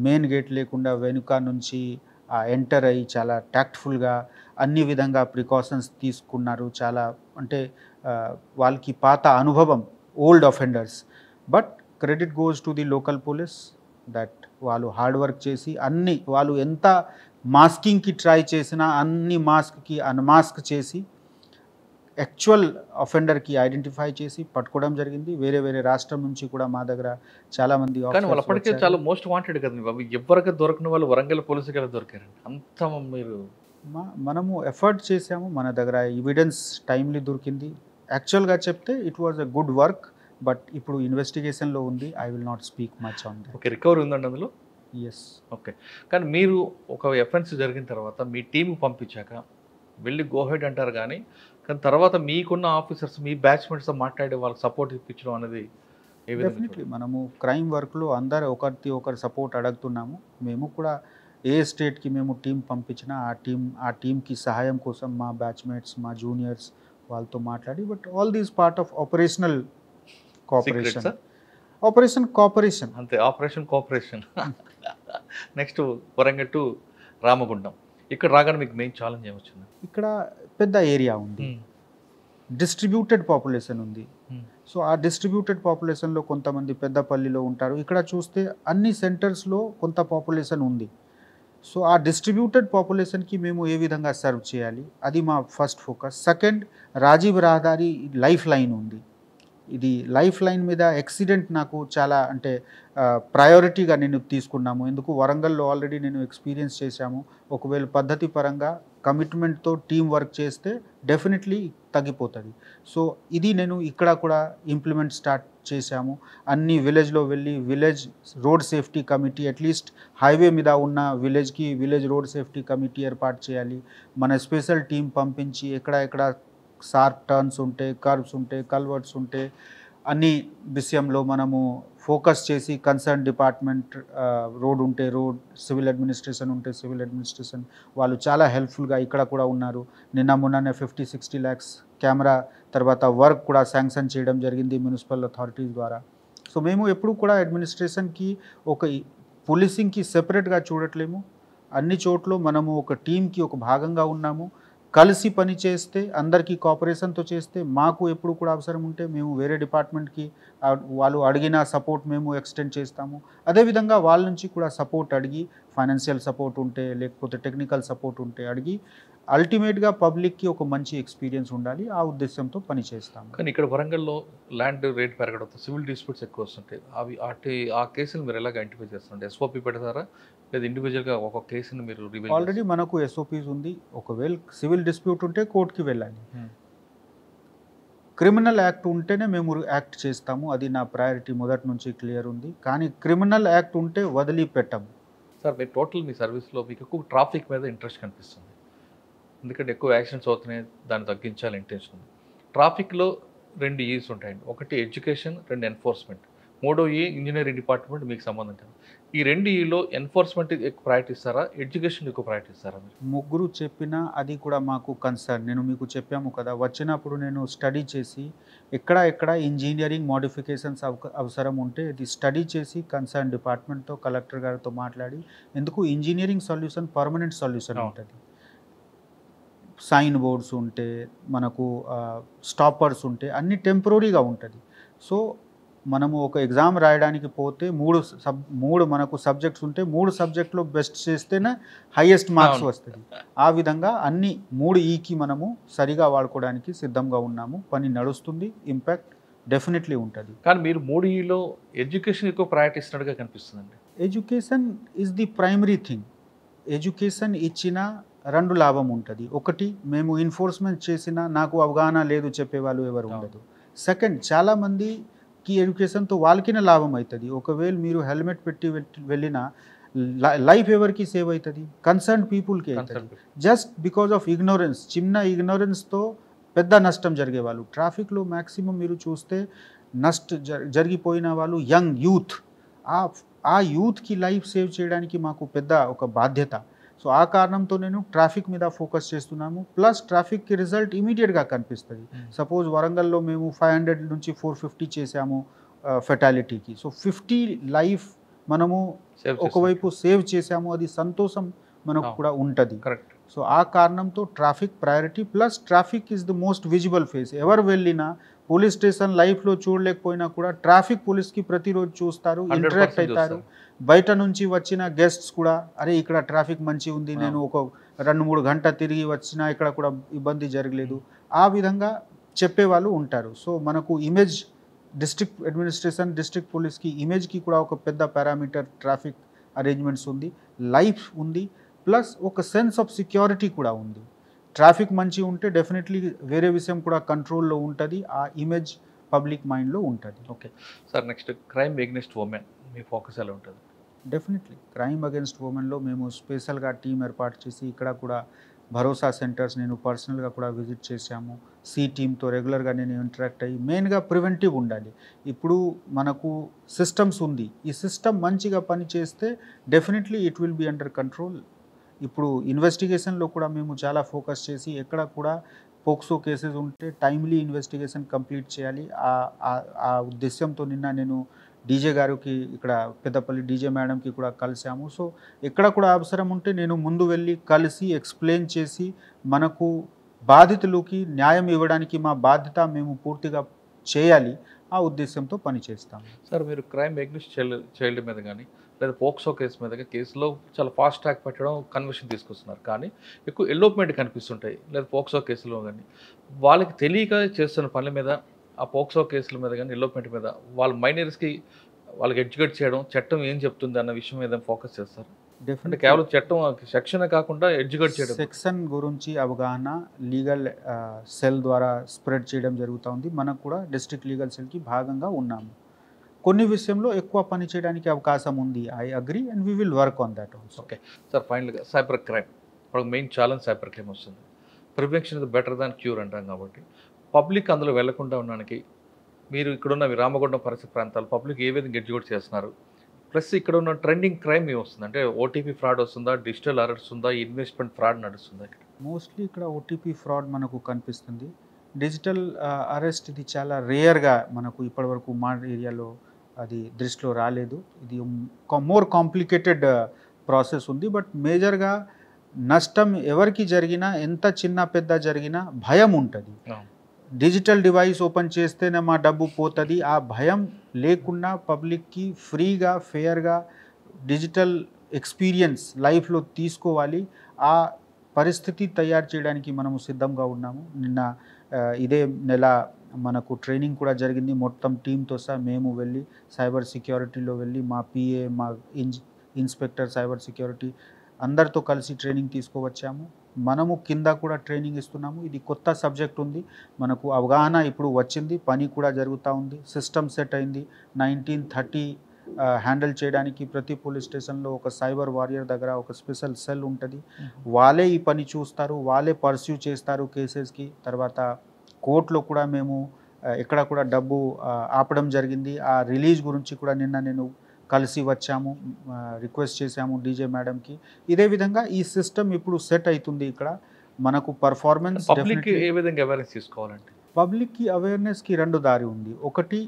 Speaker 3: మెయిన్ గేట్ లేకుండా వెనుక నుంచి ఎంటర్ అయ్యి చాలా ట్యాక్ట్ఫుల్గా అన్ని విధంగా ప్రికాషన్స్ తీసుకున్నారు. చాలా అంటే వాళ్ళకి పాత అనుభవం, old offenders. But credit goes to the local police that వాళ్ళు హార్డ్ వర్క్ చేసి అన్ని, వాళ్ళు ఎంత మాస్కింగ్కి ట్రై చేసినా అన్ని మాస్క్కి అన్మాస్క్ చేసి యాక్చువల్ అఫెండర్కి ఐడెంటిఫై చేసి పట్టుకోవడం జరిగింది. వేరే వేరే రాష్ట్రం నుంచి కూడా మా దగ్గర చాలామంది.
Speaker 2: కానీ వాళ్ళు అప్పటికే చాలా మోస్ట్ వాంటెడ్ కదండి బాబు. ఎవరికి దొరకని వాళ్ళు వరంగల్ పోలీసుకి ఎలా దొరికారండి? అంత మీరు
Speaker 3: మనము ఎఫర్ట్ చేసాము. మన దగ్గర ఎవిడెన్స్ టైమ్లీ దొరికింది. యాక్చువల్గా చెప్తే it was a good work. But ఇప్పుడు ఇన్వెస్టిగేషన్లో ఉంది. I will not speak much on that.
Speaker 2: Okay, recovery ఉందండి అందులో?
Speaker 3: ఎస్.
Speaker 2: ఓకే. కానీ మీరు ఒక ఎఫెన్స్ జరిగిన తర్వాత మీ టీం పంపించాక వెళ్ళి గోహెడ్ అంటారు, కానీ కానీ తర్వాత మీకున్న ఆఫీసర్స్ మీ బ్యాచ్మెంట్స్తో మాట్లాడి వాళ్ళకి సపోర్ట్ ఇప్పించడం అనేది ఏ విధంగా
Speaker 3: డెఫినెట్లీ మనము క్రైమ్ వర్క్లో అందరూ ఒకరి సపోర్ట్ అడుగుతున్నాము. మేము కూడా ఏ స్టేట్కి మేము టీం పంపించినా ఆ టీంకి సహాయం కోసం మా బ్యాచ్మేట్స్, మా జూనియర్స్ వాళ్ళతో మాట్లాడి, but all these part of operational cooperation. Operation cooperation
Speaker 2: అంతే, operation cooperation. Next Warangal to Ramagundam. ఇక్కడ రాగానే మీకు మెయిన్ ఛాలెంజ్ ఏమొచ్చింది?
Speaker 3: ఇక్కడ పెద్ద ఏరియా ఉంది, డిస్ట్రిబ్యూటెడ్ పాపులేషన్ ఉంది. సో ఆ డిస్ట్రిబ్యూటెడ్ పాపులేషన్లో కొంతమంది పెద్దపల్లిలో ఉంటారు. ఇక్కడ చూస్తే అన్ని సెంటర్స్లో కొంత పాపులేషన్ ఉంది. సో ఆ డిస్ట్రిబ్యూటెడ్ పాపులేషన్కి మేము ఏ విధంగా సర్వ్ చేయాలి, అది మా ఫస్ట్ ఫోకస్. సెకండ్, రాజీవ్ రహదారి లైఫ్ లైన్ ఉంది. ఇది లైఫ్ లైన్ మీద యాక్సిడెంట్ నాకు చాలా అంటే ప్రయారిటీగా నేను తీసుకున్నాము. ఎందుకు, వరంగల్లో ఆల్రెడీ నేను ఎక్స్పీరియన్స్ చేశాము. ఒకవేళ పద్ధతి పరంగా కమిట్మెంట్తో టీం వర్క్ చేస్తే డెఫినెట్లీ తగ్గిపోతుంది. సో ఇది నేను ఇక్కడ కూడా ఇంప్లిమెంట్ స్టార్ట్ చేశాము. అన్ని విలేజ్లో వెళ్ళి village road safety committee, at least highway మీద ఉన్న విలేజ్కి విలేజ్ రోడ్ సేఫ్టీ కమిటీ ఏర్పాటు చేయాలి. మన స్పెషల్ టీం పంపించి ఎక్కడ షార్ప్ టర్న్స్ ఉంటే, కర్వ్స్ ఉంటే, కల్వర్ట్స్ ఉంటే అన్ని విషయంలో మనము ఫోకస్ చేసి కన్సర్న్ డిపార్ట్మెంట్, రోడ్ ఉంటే రోడ్, సివిల్ అడ్మినిస్ట్రేషన్ ఉంటే సివిల్ అడ్మినిస్ట్రేషన్ వాళ్ళు చాలా హెల్ప్ఫుల్గా ఇక్కడ కూడా ఉన్నారు. మొన్ననే 50-60 lakhs కెమెరా తర్వాత వర్క్ కూడా శాంక్షన్ చేయడం జరిగింది మున్సిపల్ అథారిటీస్ ద్వారా. సో మేము ఎప్పుడు కూడా అడ్మినిస్ట్రేషన్కి ఒక పోలీసింగ్కి సెపరేట్గా చూడట్లేము. అన్ని చోట్ల మనము ఒక టీంకి ఒక భాగంగా ఉన్నాము. కలిసి పని చేస్తే, అందరికీ కోఆపరేషన్తో చేస్తే, మాకు ఎప్పుడు కూడా అవసరం ఉంటే మేము వేరే డిపార్ట్మెంట్కి వాళ్ళు అడిగిన సపోర్ట్ మేము ఎక్స్టెండ్ చేస్తాము. అదేవిధంగా వాళ్ళ నుంచి కూడా సపోర్ట్ అడిగి, ఫైనాన్షియల్ సపోర్ట్ ఉంటే లేకపోతే టెక్నికల్ సపోర్ట్ ఉంటే అడిగి, అల్టిమేట్గా పబ్లిక్కి ఒక మంచి ఎక్స్పీరియన్స్ ఉండాలి, ఆ ఉద్దేశంతో పని చేస్తాము.
Speaker 2: కానీ ఇక్కడ వరంగల్లో ల్యాండ్ రేట్ పెరగడంతో సివిల్ డిస్ప్యూట్స్ ఎక్కువ వస్తుంటాయి. ఆ కేసులు మీరు ఎలాగ ఐడెంటిఫై చేస్తుంటే ఎస్ఓపి పెడతారా లేదా ఇండివిజువల్గా ఒక కేసుని మీరు రివీల్?
Speaker 3: ఆల్రెడీ మనకు ఎస్ఓపీస్ ఉంది. ఒకవేళ సివిల్ డిస్ప్యూట్ ఉంటే కోర్టుకి వెళ్ళాలి. క్రిమినల్ యాక్ట్ ఉంటేనే మేము యాక్ట్ చేస్తాము. అది నా ప్రయారిటీ మొదటి నుంచి క్లియర్ ఉంది. కానీ క్రిమినల్ యాక్ట్ ఉంటే వదిలిపెట్టము.
Speaker 2: సార్, మీరు టోటల్ మీ సర్వీస్లో మీకు ఎక్కువ ట్రాఫిక్ మీద ఇంట్రెస్ట్ కనిపిస్తుంది. ఎందుకంటే ఎక్కువ యాక్సిడెంట్స్ అవుతున్నాయి, దాన్ని తగ్గించాలి ఇంటెన్షన్ ఉంది. ట్రాఫిక్లో 2 ఈస్ ఉంటాయండి. ఒకటి ఎడ్యుకేషన్, 2 ఎన్ఫోర్స్మెంట్. 3వ ఈ ఇంజనీరింగ్ డిపార్ట్మెంట్ మీకు సంబంధం కాదు. ఈ 2 ఈలో ఎన్ఫోర్స్మెంట్ ఎక్కువ ప్రయారిటీ ఇస్తారా, ఎడ్యుకేషన్ ఎక్కువ ప్రయారిటీ ఇస్తారా? మీరు
Speaker 3: ముగ్గురు చెప్పినా అది కూడా మాకు కన్సర్న్. నేను మీకు చెప్పాము కదా, వచ్చినప్పుడు నేను స్టడీ చేసి ఎక్కడ ఇంజనీరింగ్ మోడిఫికేషన్స్ అవసరం ఉంటే అది స్టడీ చేసి కన్సర్న్ డిపార్ట్మెంట్తో, కలెక్టర్ గారితో మాట్లాడి, ఎందుకు ఇంజనీరింగ్ సొల్యూషన్ పర్మనెంట్ సొల్యూషన్ ఉంటుంది. సైన్ బోర్డ్స్ ఉంటే, మనకు స్టాపర్స్ ఉంటే అన్ని టెంపరీగా ఉంటుంది. సో మనము ఒక ఎగ్జామ్ రాయడానికి పోతే మూడు మనకు సబ్జెక్ట్స్ ఉంటే 3 సబ్జెక్ట్లో బెస్ట్ చేస్తేనే హైయెస్ట్ మార్క్స్ వస్తుంది. ఆ విధంగా అన్ని 3 ఈకి మనము సరిగా వాడుకోవడానికి సిద్ధంగా ఉన్నాము. పని నడుస్తుంది, ఇంపాక్ట్ డెఫినెట్లీ ఉంటుంది.
Speaker 2: కానీ మీరు 3 ఈలో ఎడ్యుకేషన్ ఎక్కువ ప్రయారిటీ ఇస్తున్నట్టుగా కనిపిస్తుందండి.
Speaker 3: Education is the primary thing. Education ఇచ్చిన 2 లాభం ఉంటుంది. ఒకటి, మేము ఎన్ఫోర్స్మెంట్ చేసినా నాకు అవగాహన లేదు చెప్పేవాళ్ళు ఎవరు ఉండదు. సెకండ్, చాలామందికి ఎడ్యుకేషన్తో వాళ్ళకినే లాభం అవుతుంది. ఒకవేళ మీరు హెల్మెట్ పెట్టి వెళ్ళినా లైఫ్ ఎవరికి సేవ్ అవుతుంది, కన్సర్న్ పీపుల్కి అవుతుంది. జస్ట్ బికాజ్ ఆఫ్ ఇగ్నోరెన్స్, చిన్న ఇగ్నోరెన్స్తో పెద్ద నష్టం జరిగేవాళ్ళు. ట్రాఫిక్లో మ్యాక్సిమం మీరు చూస్తే జరిగిపోయిన వాళ్ళు యంగ్ యూత్. ఆ యూత్కి లైఫ్ సేవ్ చేయడానికి మాకు పెద్ద ఒక బాధ్యత. సో ఆ కారణంతో నేను ట్రాఫిక్ మీద ఫోకస్ చేస్తున్నాము. ప్లస్ ట్రాఫిక్కి రిజల్ట్ ఇమీడియట్గా కనిపిస్తుంది. సపోజ్ వరంగల్లో మేము 500 నుంచి 450 చేసాము ఫెటాలిటీకి. సో 50 లైఫ్ మనము ఒకవైపు సేవ్ చేసాము, అది సంతోషం మనకు కూడా ఉంటుంది. సో ఆ కారణంతో traffic priority. Plus traffic is the most visible face. ఎవరు వెళ్ళినా పోలీస్ స్టేషన్ లైఫ్లో చూడలేకపోయినా కూడా ట్రాఫిక్ పోలీస్కి ప్రతిరోజు చూస్తారు, ఇంటరాక్ట్ అవుతారు. బయట నుంచి వచ్చిన గెస్ట్స్ కూడా, అరే ఇక్కడ ట్రాఫిక్ మంచి ఉంది, నేను ఒక 2-3 గంట తిరిగి వచ్చినా ఇక్కడ కూడా ఇబ్బంది జరగలేదు, ఆ విధంగా చెప్పేవాళ్ళు ఉంటారు. సో మనకు ఇమేజ్, డిస్ట్రిక్ట్ అడ్మినిస్ట్రేషన్, డిస్ట్రిక్ట్ పోలీస్కి ఇమేజ్కి కూడా ఒక పెద్ద పారామీటర్ ట్రాఫిక్ అరేంజ్మెంట్స్ ఉంది, లైఫ్ ఉంది, ప్లస్ ఒక సెన్స్ ఆఫ్ సెక్యూరిటీ కూడా ఉంది. ట్రాఫిక్ మంచి ఉంటే డెఫినెట్లీ వేరే విషయం కూడా కంట్రోల్లో ఉంటుంది, ఆ ఇమేజ్ పబ్లిక్ మైండ్లో ఉంటుంది.
Speaker 2: Okay sir, next crime against women మీ ఫోకస్ ఎలా ఉంటుంది?
Speaker 3: డెఫినెట్లీ క్రైమ్ అగెన్స్ట్ ఉమెన్లో మేము స్పెషల్గా టీం ఏర్పాటు చేసి ఇక్కడ కూడా భరోసా సెంటర్స్ నేను పర్సనల్గా కూడా విజిట్ చేశాము. సి టీమ్తో రెగ్యులర్గా నేను ఇంటరాక్ట్ అయ్యి మెయిన్గా ప్రివెంటివ్ ఉండాలి. ఇప్పుడు మనకు సిస్టమ్స్ ఉంది, ఈ సిస్టమ్ మంచిగా పనిచేస్తే definitely it will be under control. ఇప్పుడు ఇన్వెస్టిగేషన్లో కూడా మేము చాలా ఫోకస్ చేసి ఎక్కడ కూడా పోక్సో కేసెస్ ఉంటే టైమ్లీ ఇన్వెస్టిగేషన్ కంప్లీట్ చేయాలి. ఆ ఉద్దేశంతో నిన్న నేను డీజే గారికి ఇక్కడ పెద్దపల్లి డీజే మేడంకి కూడా కలిసాము. సో ఎక్కడ కూడా అవసరం ఉంటే నేను ముందు వెళ్ళి కలిసి ఎక్స్ప్లెయిన్ చేసి మనకు బాధితులకి న్యాయం ఇవ్వడానికి మా బాధ్యత మేము పూర్తిగా చేయాలి, ఆ ఉద్దేశంతో పనిచేస్తాము.
Speaker 2: సార్ మీరు క్రైమ్ అగెన్స్ట్ చైల్డ్ మీద కానీ లేదా పోక్సో కేసు మీద కేసులో చాలా ఫాస్ట్ ట్రాక్ పెట్టడం కన్వర్షన్ తీసుకొస్తున్నారు, కానీ ఎక్కువ ఎల్లోప్మెంట్ కనిపిస్తుంటాయి. లేదా పోక్సో కేసులో కానీ వాళ్ళకి తెలియక చేస్తున్న పనుల మీద, ఆ పోక్సో కేసుల మీద కానీ ఎల్లోప్మెంట్ మీద వాళ్ళ మైనర్స్కి వాళ్ళకి ఎడ్యుకేట్ చేయడం, చట్టం ఏం చెప్తుంది అన్న విషయం మీద ఫోకస్ చేస్తారు. అంటే కేవలం చట్టం సెక్షన్ కాకుండా ఎడ్యుకేట్ చేయడం,
Speaker 3: సెక్షన్ గురించి అవగాహన లీగల్ సెల్ ద్వారా స్ప్రెడ్ చేయడం జరుగుతూ ఉంది. మనకు కూడా డిస్ట్రిక్ట్ లీగల్ సెల్కి భాగంగా ఉన్నాము. కొన్ని విషయంలో ఎక్కువ పని చేయడానికి అవకాశం ఉంది. I agree and we will work on that also.
Speaker 2: Okay sir, ఫైనల్గా సైబర్ క్రైమ్ ఇప్పుడు మెయిన్ ఛాలెంజ్ సైబర్ క్రైమ్ వస్తుంది. Prevention is better than cure అంటాం కాబట్టి పబ్లిక్ అందులో వెళ్లకుండా ఉండడానికి మీరు ఇక్కడున్న రామగుండం పరిసర ప్రాంతాలు పబ్లిక్ ఏ విధంగా ఎడ్యుకేట్ చేస్తున్నారు? ప్లస్ ఇక్కడ ఉన్న ట్రెండింగ్ క్రైమ్ ఏమి వస్తుంది? అంటే ఓటీపీ ఫ్రాడ్ వస్తుందా, డిజిటల్ అరెస్ట్ ఉందా, ఇన్వెస్ట్మెంట్ ఫ్రాడ్ నడుస్తుందా?
Speaker 3: మోస్ట్లీ ఇక్కడ ఓటీపీ ఫ్రాడ్ మనకు కనిపిస్తుంది. డిజిటల్ అరెస్ట్ ఇది చాలా రేర్గా మనకు ఇప్పటివరకు మా ఏరియాలో అది దృష్టిలో రాలేదు. ఇది మోర్ కాంప్లికేటెడ్ ప్రాసెస్ ఉంది. బట్ మేజర్గా నష్టం ఎవరికి జరిగినా, ఎంత చిన్న పెద్ద జరిగినా భయం ఉంటుంది. డిజిటల్ డివైస్ ఓపెన్ చేస్తేనే మా డబ్బు పోతుంది, ఆ భయం లేకుండా పబ్లిక్కి ఫ్రీగా ఫెయిర్గా డిజిటల్ ఎక్స్పీరియన్స్ లైఫ్లో తీసుకోవాలి. ఆ పరిస్థితి తయారు చేయడానికి మనము సిద్ధంగా ఉన్నాము. నిన్న ఇదే నెల మనకు ట్రైనింగ్ కూడా జరిగింది. మొత్తం టీంతో సహా మేము వెళ్ళి సైబర్ సెక్యూరిటీలో వెళ్ళి మా పిఏ, మా ఇన్స్పెక్టర్ సైబర్ సెక్యూరిటీ అందరితో కలిసి ట్రైనింగ్ తీసుకువచ్చాము. మనము కింద కూడా ట్రైనింగ్ ఇస్తున్నాము. ఇది కొత్త సబ్జెక్ట్ ఉంది, మనకు అవగాహన ఇప్పుడు వచ్చింది, పని కూడా జరుగుతూ ఉంది, సిస్టమ్ సెట్ అయింది. 1930 హ్యాండిల్ చేయడానికి ప్రతి పోలీస్ స్టేషన్లో ఒక సైబర్ వారియర్ దగ్గర ఒక స్పెషల్ సెల్ ఉంటుంది. వాళ్ళే ఈ పని చూస్తారు, వాళ్ళే పర్స్యూ చేస్తారు కేసెస్కి. తర్వాత కోర్టులో కూడా మేము ఎక్కడ కూడా డబ్బు ఆపడం జరిగింది. ఆ రిలీజ్ గురించి కూడా నిన్న నేను కలిసి వచ్చాము, రిక్వెస్ట్ చేశాము డీజే మేడంకి. ఇదే విధంగా ఈ సిస్టమ్ ఇప్పుడు సెట్ అవుతుంది. ఇక్కడ మనకు పర్ఫార్మెన్స్
Speaker 2: ఏ విధంగా అవేర్నెస్ తీసుకోవాలంటే
Speaker 3: పబ్లిక్కి అవేర్నెస్కి రెండు దారి ఉంది. ఒకటి,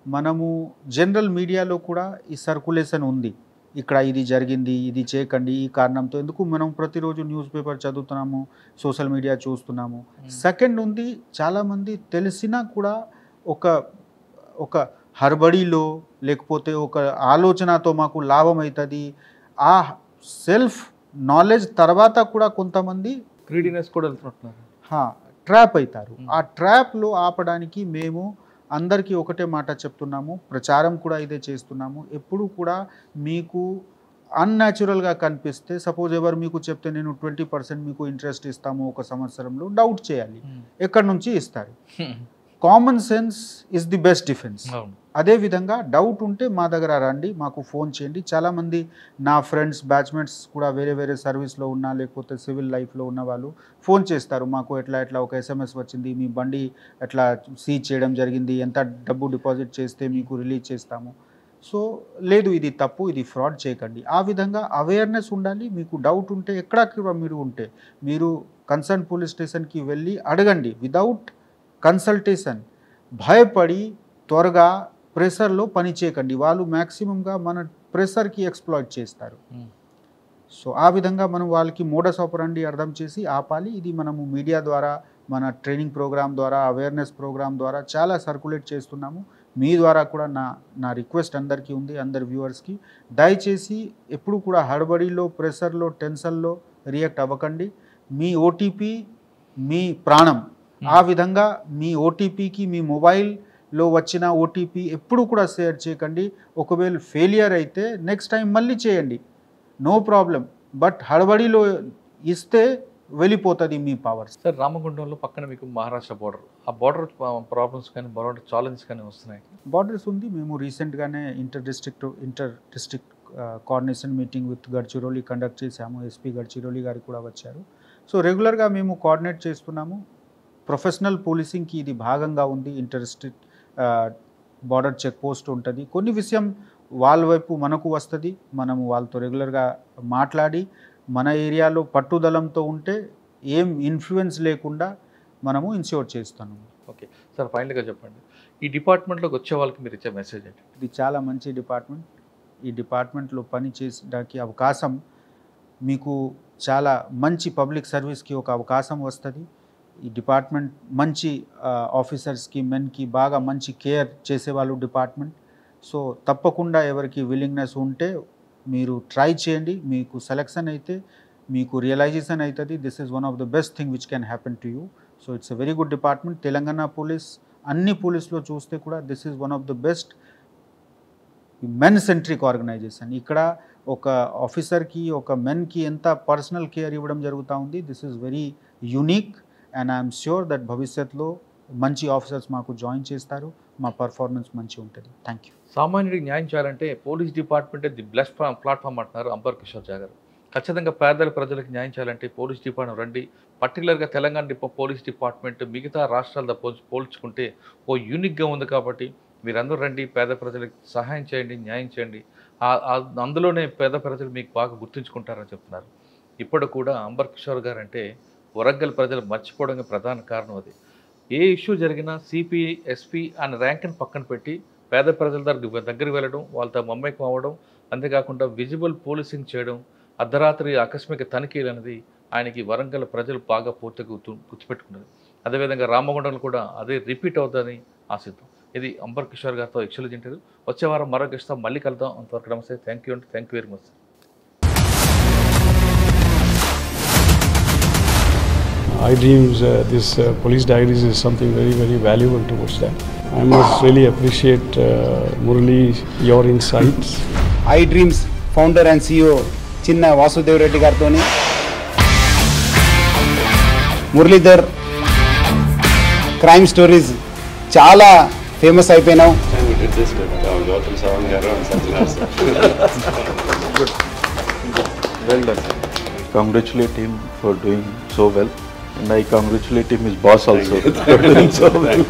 Speaker 3: మనము జనరల్ మీడియాలో కూడా ఈ సర్కులేషన్ ఉంది, ఇక్కడ ఇది జరిగింది, ఇది చేయకండి, ఈ కారణంతో. ఎందుకు మనం ప్రతిరోజు న్యూస్ పేపర్ చదువుతున్నాము, సోషల్ మీడియా చూస్తున్నాము. సెకండ్ ఉంది, చాలామంది తెలిసినా కూడా ఒక హర్బడిలో లేకపోతే ఒక ఆలోచనతో మాకు లాభం అవుతుంది, ఆ సెల్ఫ్ నాలెడ్జ్ తర్వాత కూడా కొంతమంది
Speaker 2: గ్రీడీనెస్ కూడా వెళ్తున్నారు,
Speaker 3: ట్రాప్ అవుతారు. ఆ ట్రాప్లో ఆపడానికి మేము అందరికీ ఒకటే మాట చెప్తున్నాము, ప్రచారం కూడా ఇదే చేస్తున్నాము. ఎప్పుడు కూడా మీకు అన్యాచురల్గా కనిపిస్తే, సపోజ్ ఎవరు మీకు చెప్తే నేను 20% మీకు ఇంట్రెస్ట్ ఇస్తాము ఒక సంవత్సరంలో, డౌట్ చేయాలి, ఎక్కడి నుంచి ఇస్తారు. Common sense is the best defence. అదేవిధంగా డౌట్ ఉంటే మా దగ్గర రండి, మాకు ఫోన్ చేయండి. చాలామంది నా ఫ్రెండ్స్, బ్యాచ్మేట్స్ కూడా వేరే సర్వీస్లో ఉన్నా లేకపోతే సివిల్ లైఫ్లో ఉన్న వాళ్ళు ఫోన్ చేస్తారు, మాకు ఎట్లా ఒక ఎస్ఎంఎస్ వచ్చింది, మీ బండి ఎట్లా సీజ్ చేయడం జరిగింది, ఎంత డబ్బు డిపాజిట్ చేస్తే మీకు రిలీజ్ చేస్తాము. సో లేదు, ఇది తప్పు, ఇది ఫ్రాడ్ చేయకండి. ఆ విధంగా అవేర్నెస్ ఉండాలి. మీకు డౌట్ ఉంటే ఎక్కడ మీరు ఉంటే మీరు కన్సర్న్ పోలీస్ స్టేషన్కి వెళ్ళి అడగండి విదౌట్ కన్సల్టేషన్. భయపడి త్వరగా ప్రెషర్లో పని చేయకండి, వాళ్ళు మ్యాక్సిమంగా మన ప్రెషర్కి ఎక్స్ప్లాయిట్ చేస్తారు. సో ఆ విధంగా మనం వాళ్ళకి మోడస్ ఆపరండి అర్థం చేసి ఆపాలి. ఇది మనము మీడియా ద్వారా, మన ట్రైనింగ్ ప్రోగ్రామ్ ద్వారా, అవేర్నెస్ ప్రోగ్రామ్ ద్వారా చాలా సర్క్యులేట్ చేస్తున్నాము. మీ ద్వారా కూడా నా రిక్వెస్ట్ అందరికీ ఉంది, అందరి వ్యూవర్స్కి, దయచేసి ఎప్పుడు కూడా హడబడిలో, ప్రెషర్లో, టెన్షన్లో రియాక్ట్ అవ్వకండి. మీ ఓటీపీ మీ ప్రాణం. ఆ విధంగా మీ ఓటీపీకి, మీ మొబైల్లో వచ్చిన ఓటీపీ ఎప్పుడు కూడా షేర్ చేయకండి. ఒకవేళ ఫెయిలియర్ అయితే నెక్స్ట్ టైం మళ్ళీ చేయండి, నో ప్రాబ్లం. బట్ హడబడిలో ఇస్తే వెళ్ళిపోతుంది మీ పవర్.
Speaker 2: సార్, రామగుండంలో పక్కన మీకు మహారాష్ట్ర బార్డర్, ఆ బార్డర్ ప్రాబ్లమ్స్ కానీ బార్డర్ ఛాలెంజెస్ కానీ వస్తున్నాయి?
Speaker 3: బార్డర్స్ ఉంది. మేము రీసెంట్గానే inter district coordination meeting with Gadchiroli conduct చేశాము. ఎస్పీ గడ్చిరోలి గారు కూడా వచ్చారు. సో రెగ్యులర్గా మేము కోఆర్డినేట్ చేస్తున్నాము. ప్రొఫెషనల్ పోలీసింగ్కి ఇది భాగంగా ఉంది. Interstate border check post ఉంటుంది. కొన్ని విషయం వాళ్ళ వైపు మనకు వస్తుంది. మనము వాళ్ళతో రెగ్యులర్గా మాట్లాడి మన ఏరియాలో పట్టుదలంతో ఉంటే ఏం ఇన్ఫ్లుయెన్స్ లేకుండా మనము ఇన్ష్యూర్ చేస్తాము.
Speaker 2: ఓకే సార్, ఫైనల్గా చెప్పండి, ఈ డిపార్ట్మెంట్లోకి వచ్చే వాళ్ళకి మీరు ఇచ్చే మెసేజ్ ఏంటి?
Speaker 3: ఇది చాలా మంచి డిపార్ట్మెంట్. ఈ డిపార్ట్మెంట్లో పని చేసడానికి అవకాశం, మీకు చాలా మంచి పబ్లిక్ సర్వీస్కి ఒక అవకాశం వస్తుంది. ఈ డిపార్ట్మెంట్ మంచి ఆఫీసర్స్కి, మెన్కి బాగా మంచి కేర్ చేసేవాళ్ళు డిపార్ట్మెంట్. సో తప్పకుండా ఎవరికి విల్లింగ్నెస్ ఉంటే మీరు ట్రై చేయండి. మీకు సెలెక్షన్ అయితే మీకు రియలైజేషన్ అవుతుంది. This is one of the best thing which can happen to you. So it's a very good department. Telangana police అన్ని పోలీస్లో చూస్తే కూడా this is one of the best men centric organisation. ఇక్కడ ఒక ఆఫీసర్కి, ఒక మెన్కి ఎంత పర్సనల్ కేర్ ఇవ్వడం జరుగుతూ ఉంది. This is very unique and I'm sure that భవిష్యత్తులో మంచి ఆఫీసర్స్ మాకు జాయిన్ చేస్తారు. మా పర్ఫార్మెన్స్ మంచిగా ఉంటుంది. Thank you.
Speaker 2: సామాన్యుడికి న్యాయం చేయాలంటే పోలీస్ డిపార్ట్మెంటే ది బెస్ట్ ప్లాట్ఫామ్ అంటున్నారు అంబర్ కిషోర్ జా గారు. ఖచ్చితంగా పేదల ప్రజలకు న్యాయం చేయాలంటే పోలీస్ డిపార్ట్మెంట్ రండి. పర్టికులర్గా తెలంగాణ పోలీస్ డిపార్ట్మెంట్ మిగతా రాష్ట్రాలతో పోల్చుకుంటే ఓ యూనిక్గా ఉంది కాబట్టి మీరందరూ రండి, పేద ప్రజలకు సహాయం చేయండి, న్యాయం చేయండి. అందులోనే పేద ప్రజలు మీకు బాగా గుర్తుంచుకుంటారని చెప్తున్నారు. ఇప్పుడు కూడా అంబర్ కిషోర్ గారు అంటే వరంగల్ ప్రజలు మర్చిపోవడానికి ప్రధాన కారణం అది. ఏ ఇష్యూ జరిగినా సిపి, ఎస్పీ అనే ర్యాంక్ని పక్కన పెట్టి పేద ప్రజల దగ్గరికి వెళ్ళడం, వాళ్ళతో మమ్మకం అవ్వడం, అంతేకాకుండా విజిబుల్ పోలీసింగ్ చేయడం, అర్ధరాత్రి ఆకస్మిక తనిఖీలు అనేది ఆయనకి వరంగల్ ప్రజలు బాగా పూర్తిగా గుర్తుపెట్టుకున్నది. అదేవిధంగా రామగుండంలో కూడా అదే రిపీట్ అవుతుందని ఆశిద్దాం. ఇది అంబర్ కిషోర్ గారితో ఎక్స్క్లూజివ్ ఇంటర్వ్యూ. వచ్చే వారం మరో గెస్ట్తో మళ్ళీ కలుద్దాం. అంతవరకు నమస్తే. Thank you very much.
Speaker 4: iDreams, this police diaries is something very, very valuable towards that. I must really appreciate Murali, your insights.
Speaker 5: iDreams founder and CEO చిన్న వాసుదేవ్ రెడ్డి గారితో మురళీధర్ క్రైమ్ స్టోరీస్ చాలా famous అయిపోయినావు.
Speaker 6: Well done. Congratulate him for doing so well, and I congratulate him, his boss also, for doing so well.